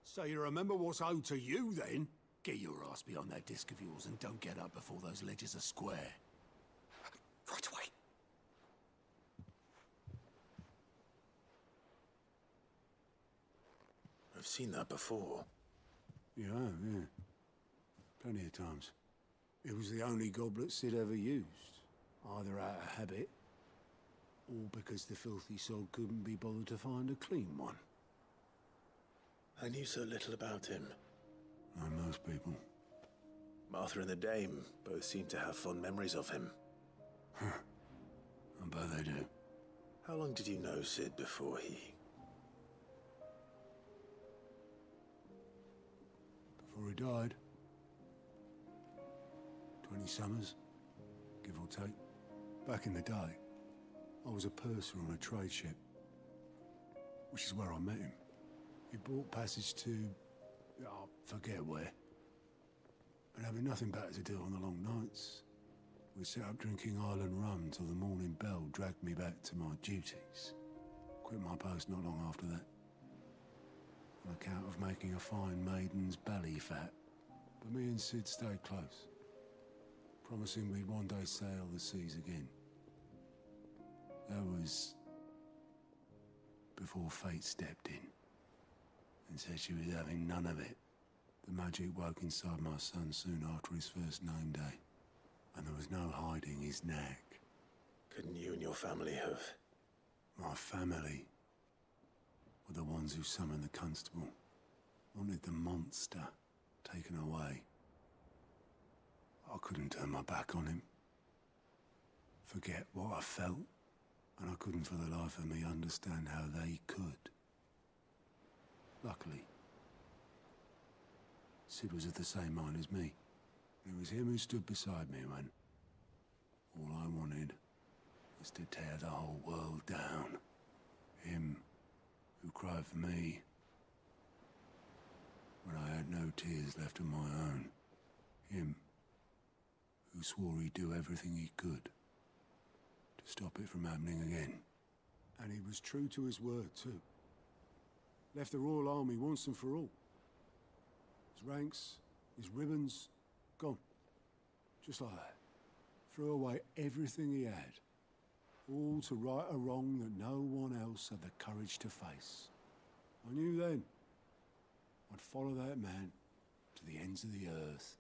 so you remember what's owed to you then? Get your ass behind that disc of yours and don't get up before those ledgers are square. Right away. I've seen that before. You have, yeah. Plenty of times. It was the only goblet Sid ever used, either out of habit, or because the filthy soul couldn't be bothered to find a clean one. I knew so little about him. Like most people. Martha and the Dame both seem to have fond memories of him. Huh. I bet they do. How long did you know Sid before he... Before he died? 20 summers, give or take. Back in the day, I was a purser on a trade ship, which is where I met him. He bought passage to... I forget where. But having nothing better to do on the long nights, we set up drinking island rum till the morning bell dragged me back to my duties. Quit my post not long after that, on account of making a fine maiden's belly fat. But me and Sid stayed close, promising we'd one day sail the seas again. That was before fate stepped in and said she was having none of it. The magic woke inside my son soon after his first name day, and there was no hiding his knack. Couldn't you and your family have... My family were the ones who summoned the constable, wanted the monster taken away. I couldn't turn my back on him, forget what I felt, and I couldn't for the life of me understand how they could. Luckily, Sid was of the same mind as me. It was him who stood beside me when all I wanted was to tear the whole world down. Him who cried for me when I had no tears left of my own. Him who swore he'd do everything he could to stop it from happening again. And he was true to his word, too. Left the Royal Army once and for all. His ranks, his ribbons, gone. Just like that. Threw away everything he had. All to right a wrong that no one else had the courage to face. I knew then I'd follow that man to the ends of the earth.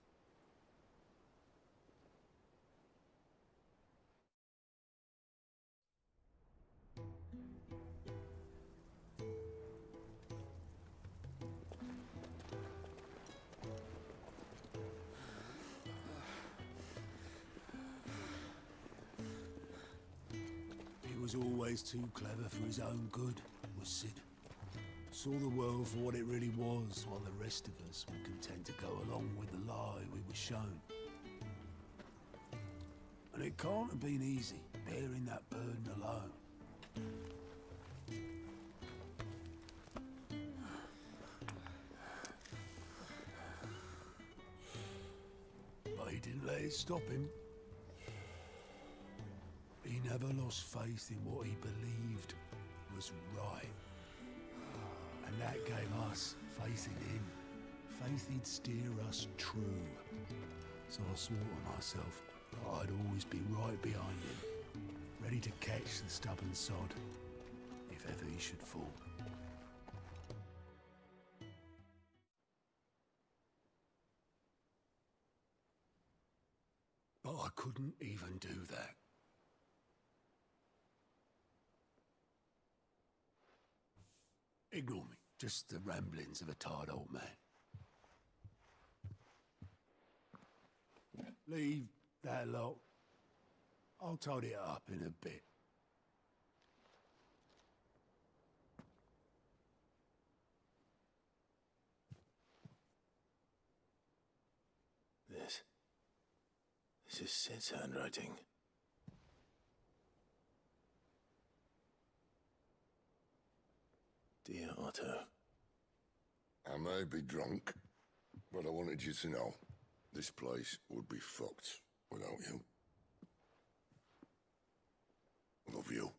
He was always too clever for his own good, was Sid. Saw the world for what it really was, while the rest of us were content to go along with the lie we were shown. And it can't have been easy, bearing that burden alone. But he didn't let it stop him. He never lost faith in what he believed was right. And that gave us faith in him. Faith he'd steer us true. So I swore to myself that I'd always be right behind him, ready to catch the stubborn sod, if ever he should fall. But I couldn't even do that. Ignore me. Just the ramblings of a tired old man. Leave that lot. I'll tidy it up in a bit. This is Sid's handwriting. Dear Otto. I may be drunk, but I wanted you to know this place would be fucked without you. Love you,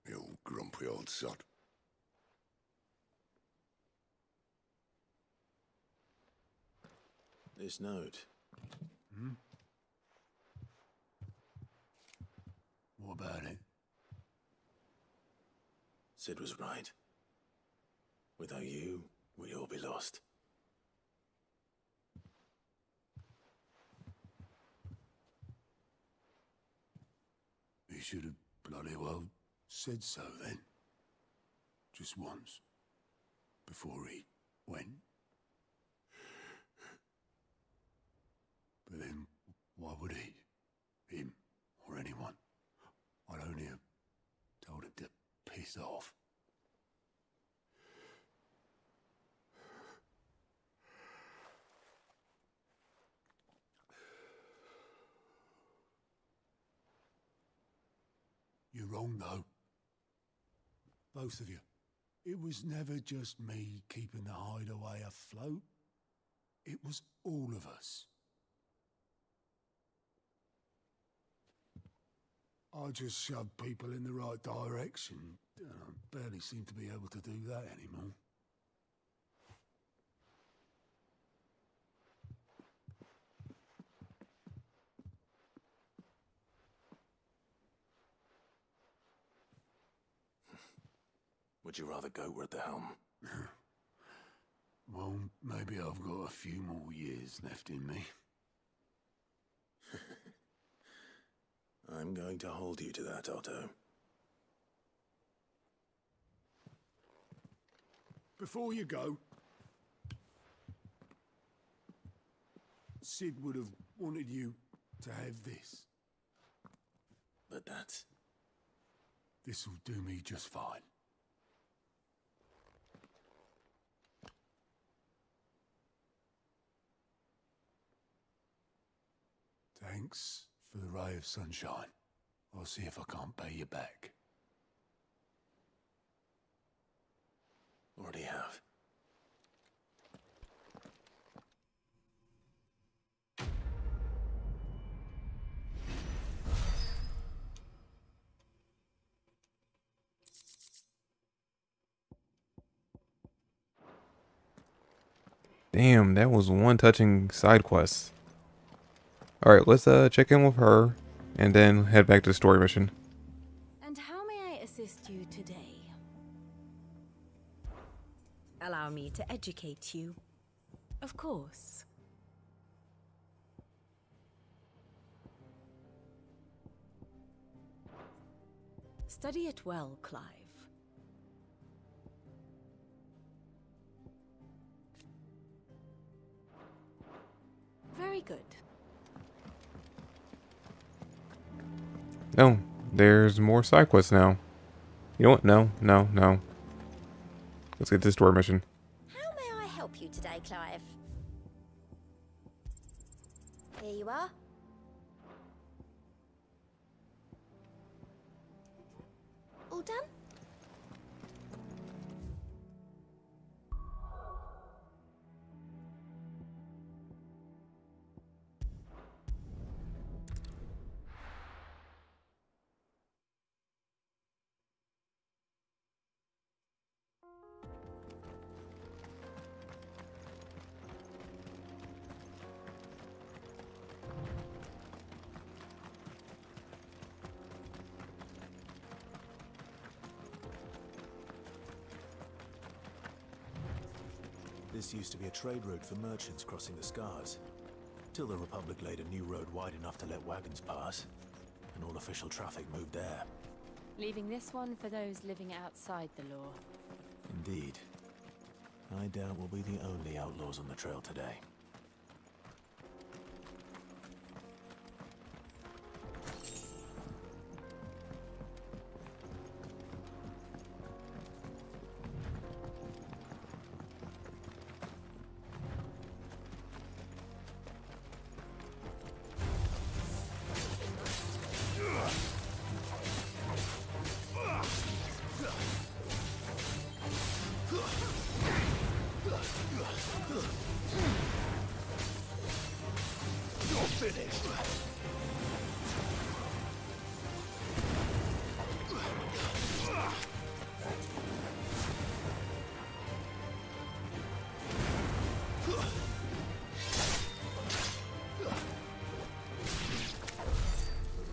you grumpy old sod. This note. Hmm? What about it? Sid was right. Without you, we'd all be lost. He should have bloody well said so then. Just once. Before he went. But then, why would he? Him, or anyone? I'd only have told him to piss off. You're wrong, though. Both of you. It was never just me keeping the hideaway afloat. It was all of us. I just shoved people in the right direction. I barely seem to be able to do that anymore. Would you rather go at the helm? Well, maybe I've got a few more years left in me. I'm going to hold you to that, Otto. Before you go, Sid would have wanted you to have this. But that's... This'll do me just fine. Thanks for the ray of sunshine. I'll see if I can't pay you back. Already have. Damn, that was one touching side quest. Alright, let's check in with her and then head back to the story mission. And how may I assist you today? Allow me to educate you. Of course. Study it well, Clive. Very good. No, there's more side quests now. You know what? No. Let's get this story mission. How may I help you today, Clive? Here you are. All done? This used to be a trade route for merchants crossing the Scars, till the Republic laid a new road wide enough to let wagons pass, and all official traffic moved there. Leaving this one for those living outside the law. Indeed. I doubt we'll be the only outlaws on the trail today.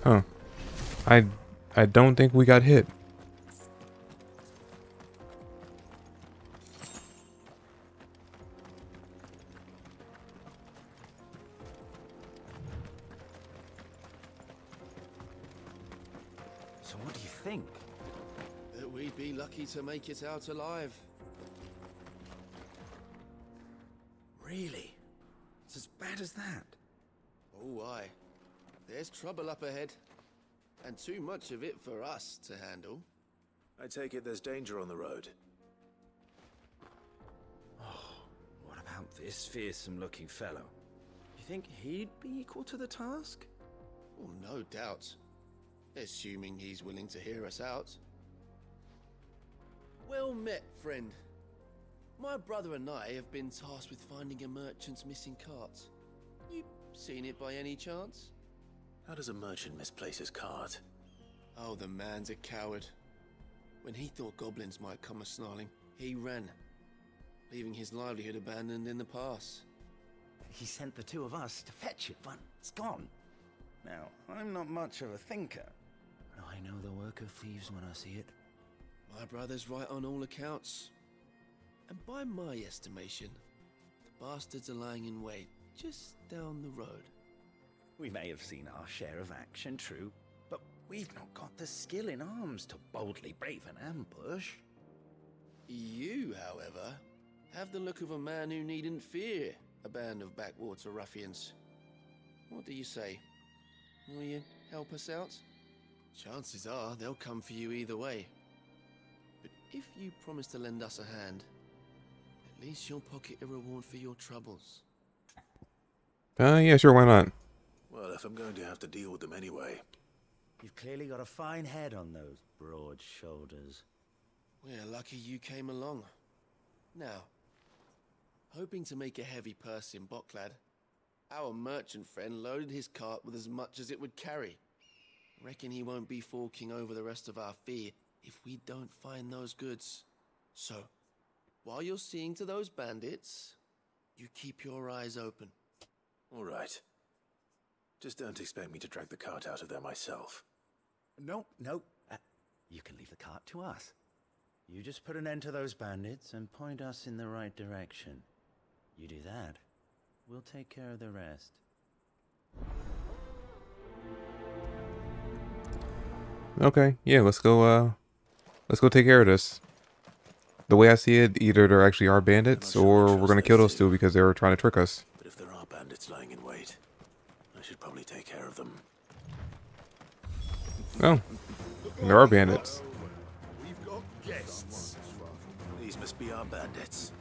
Huh. I don't think we got hit. So what do you think? That we'd be lucky to make it out alive. Really? It's as bad as that? Oh, aye. There's trouble up ahead. And too much of it for us to handle. I take it there's danger on the road. What about this fearsome-looking fellow? You think he'd be equal to the task? Well, no doubt. Assuming he's willing to hear us out. Well met, friend. My brother and I have been tasked with finding a merchant's missing cart. You seen it by any chance? How does a merchant misplace his cart? Oh, the man's a coward. When he thought goblins might come a-snarling, he ran, leaving his livelihood abandoned in the pass. He sent the two of us to fetch it, but it's gone. Now, I'm not much of a thinker. But I know the work of thieves when I see it. My brother's right on all accounts. And by my estimation, the bastards are lying in wait just down the road. We may have seen our share of action, true, but we've not got the skill in arms to boldly brave an ambush. You, however, have the look of a man who needn't fear a band of backwater ruffians. What do you say? Will you help us out? Chances are they'll come for you either way. But if you promise to lend us a hand, at least you'll pocket a reward for your troubles. Yeah, sure, why not? Well, if I'm going to have to deal with them anyway. You've clearly got a fine head on those broad shoulders. We're lucky you came along. Now, hoping to make a heavy purse in Bocklad, our merchant friend loaded his cart with as much as it would carry. Reckon he won't be forking over the rest of our fee if we don't find those goods. So, while you're seeing to those bandits, you keep your eyes open. All right. Just don't expect me to drag the cart out of there myself. No. You can leave the cart to us. You just put an end to those bandits and point us in the right direction. You do that, we'll take care of the rest. Okay, yeah, let's go take care of this. The way I see it, either there actually are bandits, or we're gonna kill those two because they were trying to trick us. But if there are bandits lying in wait, I should probably take care of them. Oh, there are bandits. We've got guests. These must be our bandits.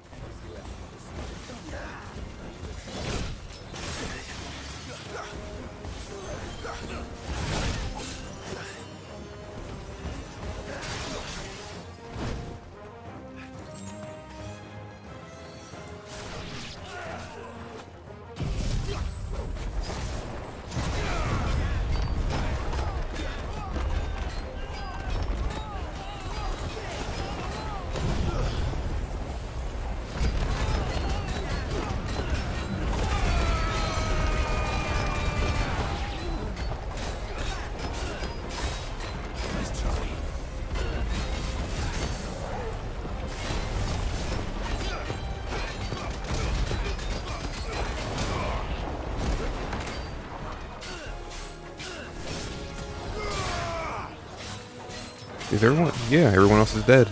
Is everyone? Yeah, everyone else is dead.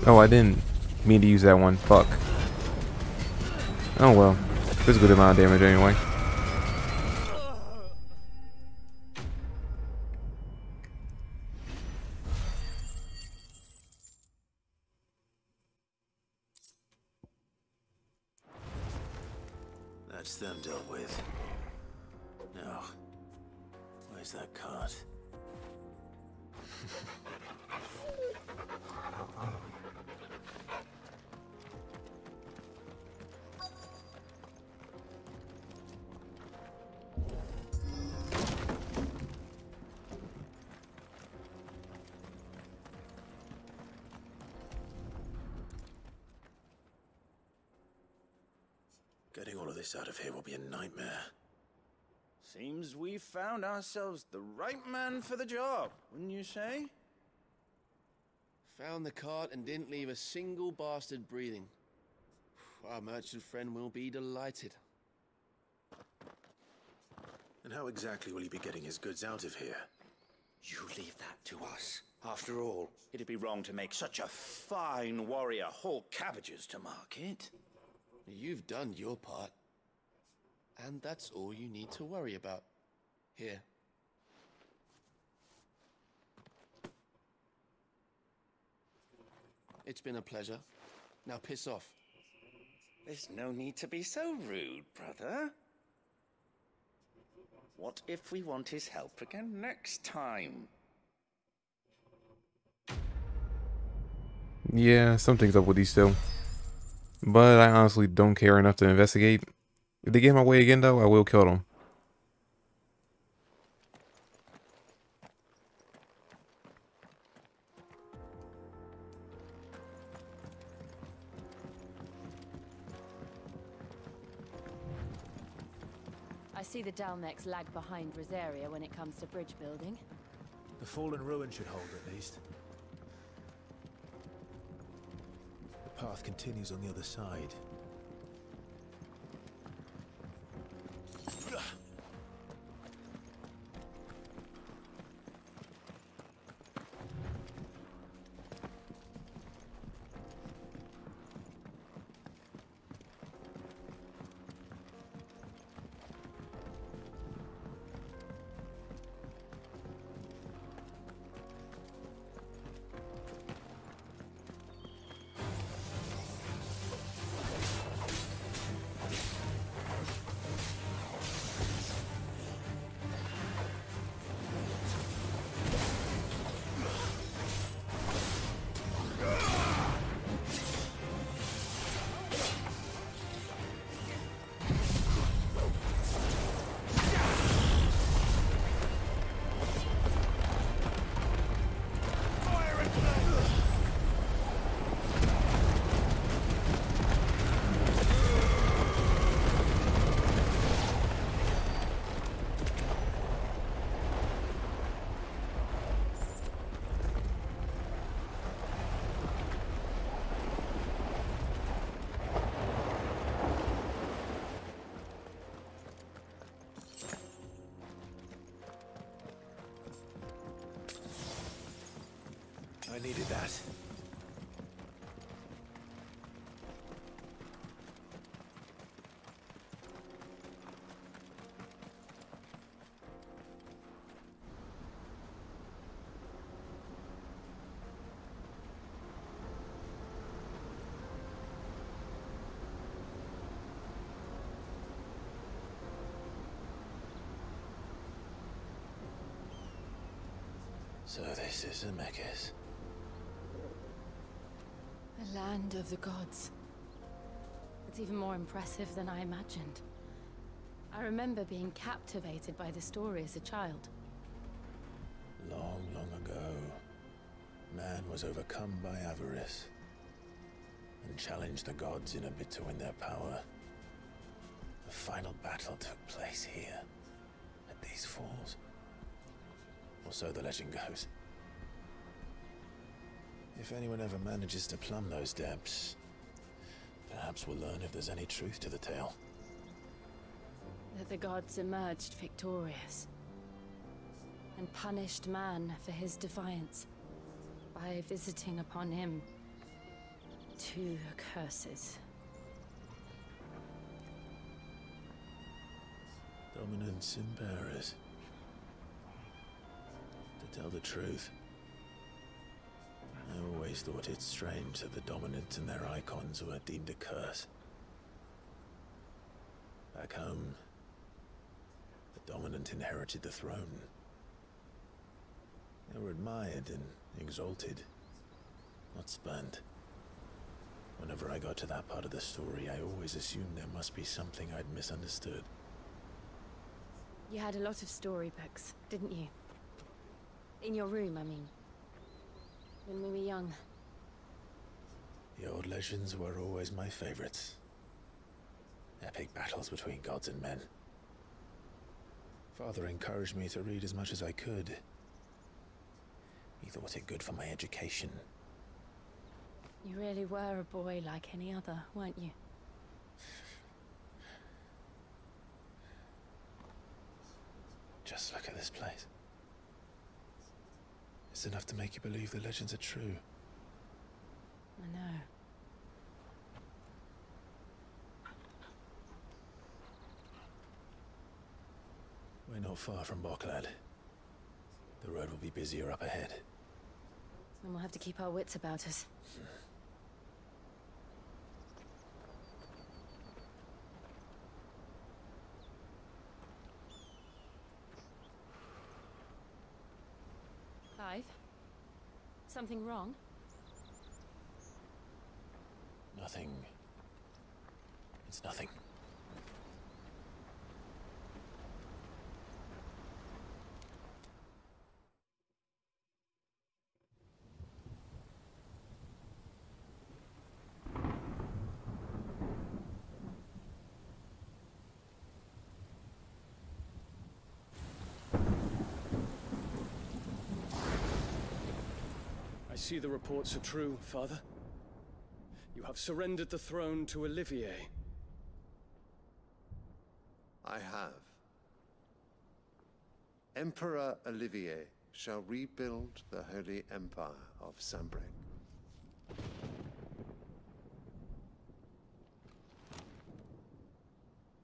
Oh, I didn't mean to use that one. Fuck. Oh well. There's a good amount of damage anyway. That's them dealt with. Now, where's that cart? Getting all of this out of here will be a nightmare. Seems we found ourselves the right man for the job, wouldn't you say? Found the cart and didn't leave a single bastard breathing. Our merchant friend will be delighted. And how exactly will he be getting his goods out of here? You leave that to us. After all, it'd be wrong to make such a fine warrior haul cabbages to market. You've done your part. And that's all you need to worry about. Here. It's been a pleasure. Now piss off. There's no need to be so rude, brother. What if we want his help again next time? Yeah, something's up with these still. But I honestly don't care enough to investigate. If they get in my way again, though, I will kill them. I see the Dalmex lag behind Rosaria when it comes to bridge building. The fallen ruin should hold at least. The path continues on the other side. I needed that. So this is Zemeckis. The land of the gods. It's even more impressive than I imagined. I remember being captivated by the story as a child. Long, long ago, man was overcome by avarice and challenged the gods in a bid to win their power. The final battle took place here, at these falls. Or so the legend goes. If anyone ever manages to plumb those depths, perhaps we'll learn if there's any truth to the tale. That the gods emerged victorious and punished man for his defiance by visiting upon him two curses. Dominance in bearers. To tell the truth, I always thought it strange that the dominants and their icons were deemed a curse. Back home, the dominant inherited the throne. They were admired and exalted, not spurned. Whenever I got to that part of the story, I always assumed there must be something I'd misunderstood. You had a lot of storybooks, didn't you? In your room, I mean. When we were young. The old legends were always my favorites. Epic battles between gods and men. Father encouraged me to read as much as I could. He thought it good for my education. You really were a boy like any other, weren't you? Just look at this place. It's enough to make you believe the legends are true. I know. We're not far from Boklad. The road will be busier up ahead. And we'll have to keep our wits about us. Clive? Something wrong? Nothing. It's nothing. I see the reports are true, Father. You have surrendered the throne to Olivier. I have. Emperor Olivier shall rebuild the Holy Empire of Sanbreque.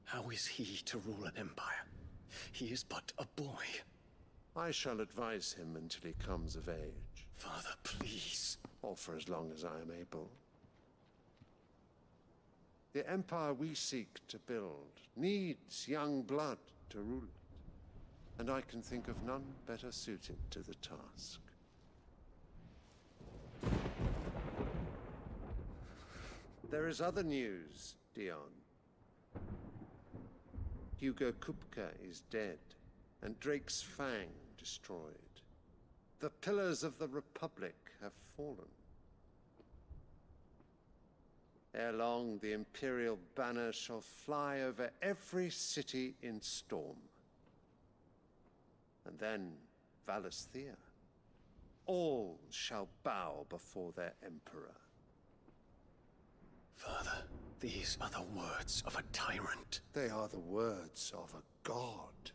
How is he to rule an empire? He is but a boy. I shall advise him until he comes of age. Father, please. Or for as long as I am able. The empire we seek to build needs young blood to rule it, and I can think of none better suited to the task. There is other news, Dion. Hugo Kupka is dead, and Drake's Fang destroyed. The pillars of the Republic have fallen. Ere long, the Imperial banner shall fly over every city in Storm. And then, Valisthea. All shall bow before their Emperor. Father, these are the words of a tyrant. They are the words of a god.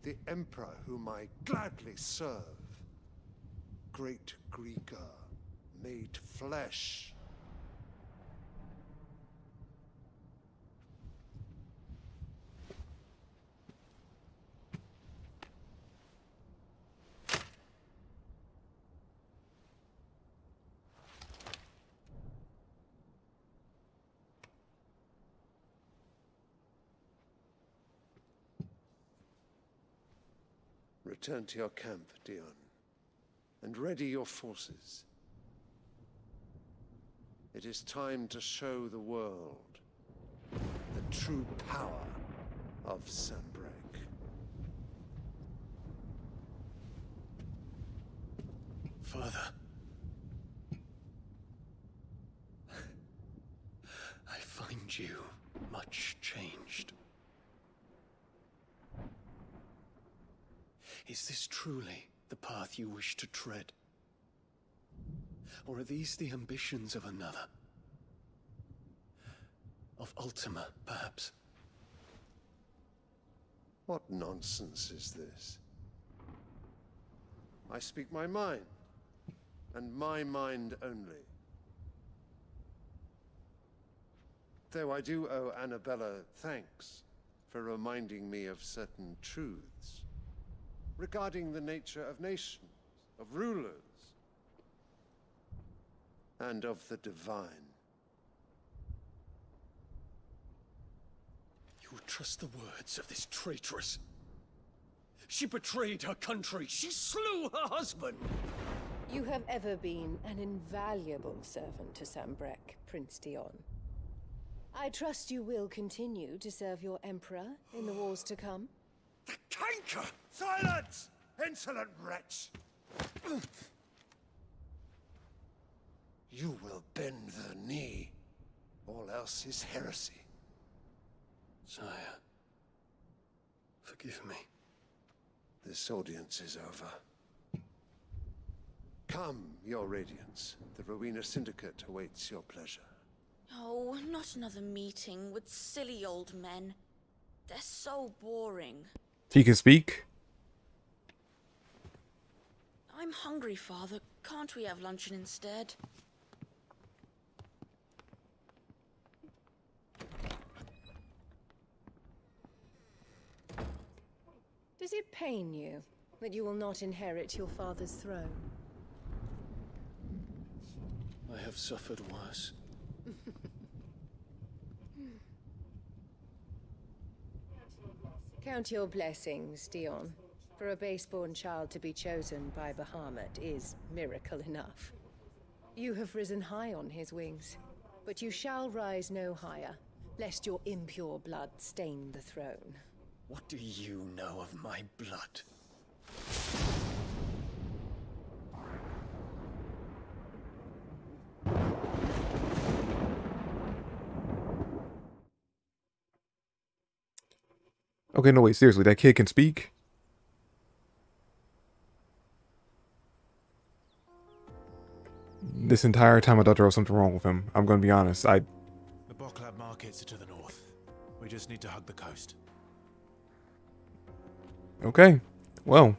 The Emperor whom I gladly serve. Great Greeker, made flesh. Return to your camp, Dion, and ready your forces. It is time to show the world the true power of Sanbreque. Father. I find you much changed. Is this truly the path you wish to tread? Or are these the ambitions of another? Of Ultima, perhaps? What nonsense is this? I speak my mind, and my mind only. Though I do owe Annabella thanks for reminding me of certain truths regarding the nature of nations, of rulers, and of the divine. You would trust the words of this traitress? She betrayed her country. She slew her husband. You have ever been an invaluable servant to Sambrek, Prince Dion. I trust you will continue to serve your emperor in the wars to come. The canker! Silence! Insolent wretch! You will bend the knee. All else is heresy. Sire, forgive me. This audience is over. Come, your radiance. The Rowena Syndicate awaits your pleasure. Oh, not another meeting with silly old men. They're so boring. He can speak. I'm hungry, Father. Can't we have luncheon instead? Does it pain you that you will not inherit your father's throne? I have suffered worse. Count your blessings, Dion. For a base-born child to be chosen by Bahamut is miracle enough. You have risen high on his wings, but you shall rise no higher, lest your impure blood stain the throne. What do you know of my blood? Okay, no wait, seriously, that kid can speak? This entire time I thought there was something wrong with him. I'm gonna be honest, The Boklab markets are to the north. We just need to hug the coast. Okay, well,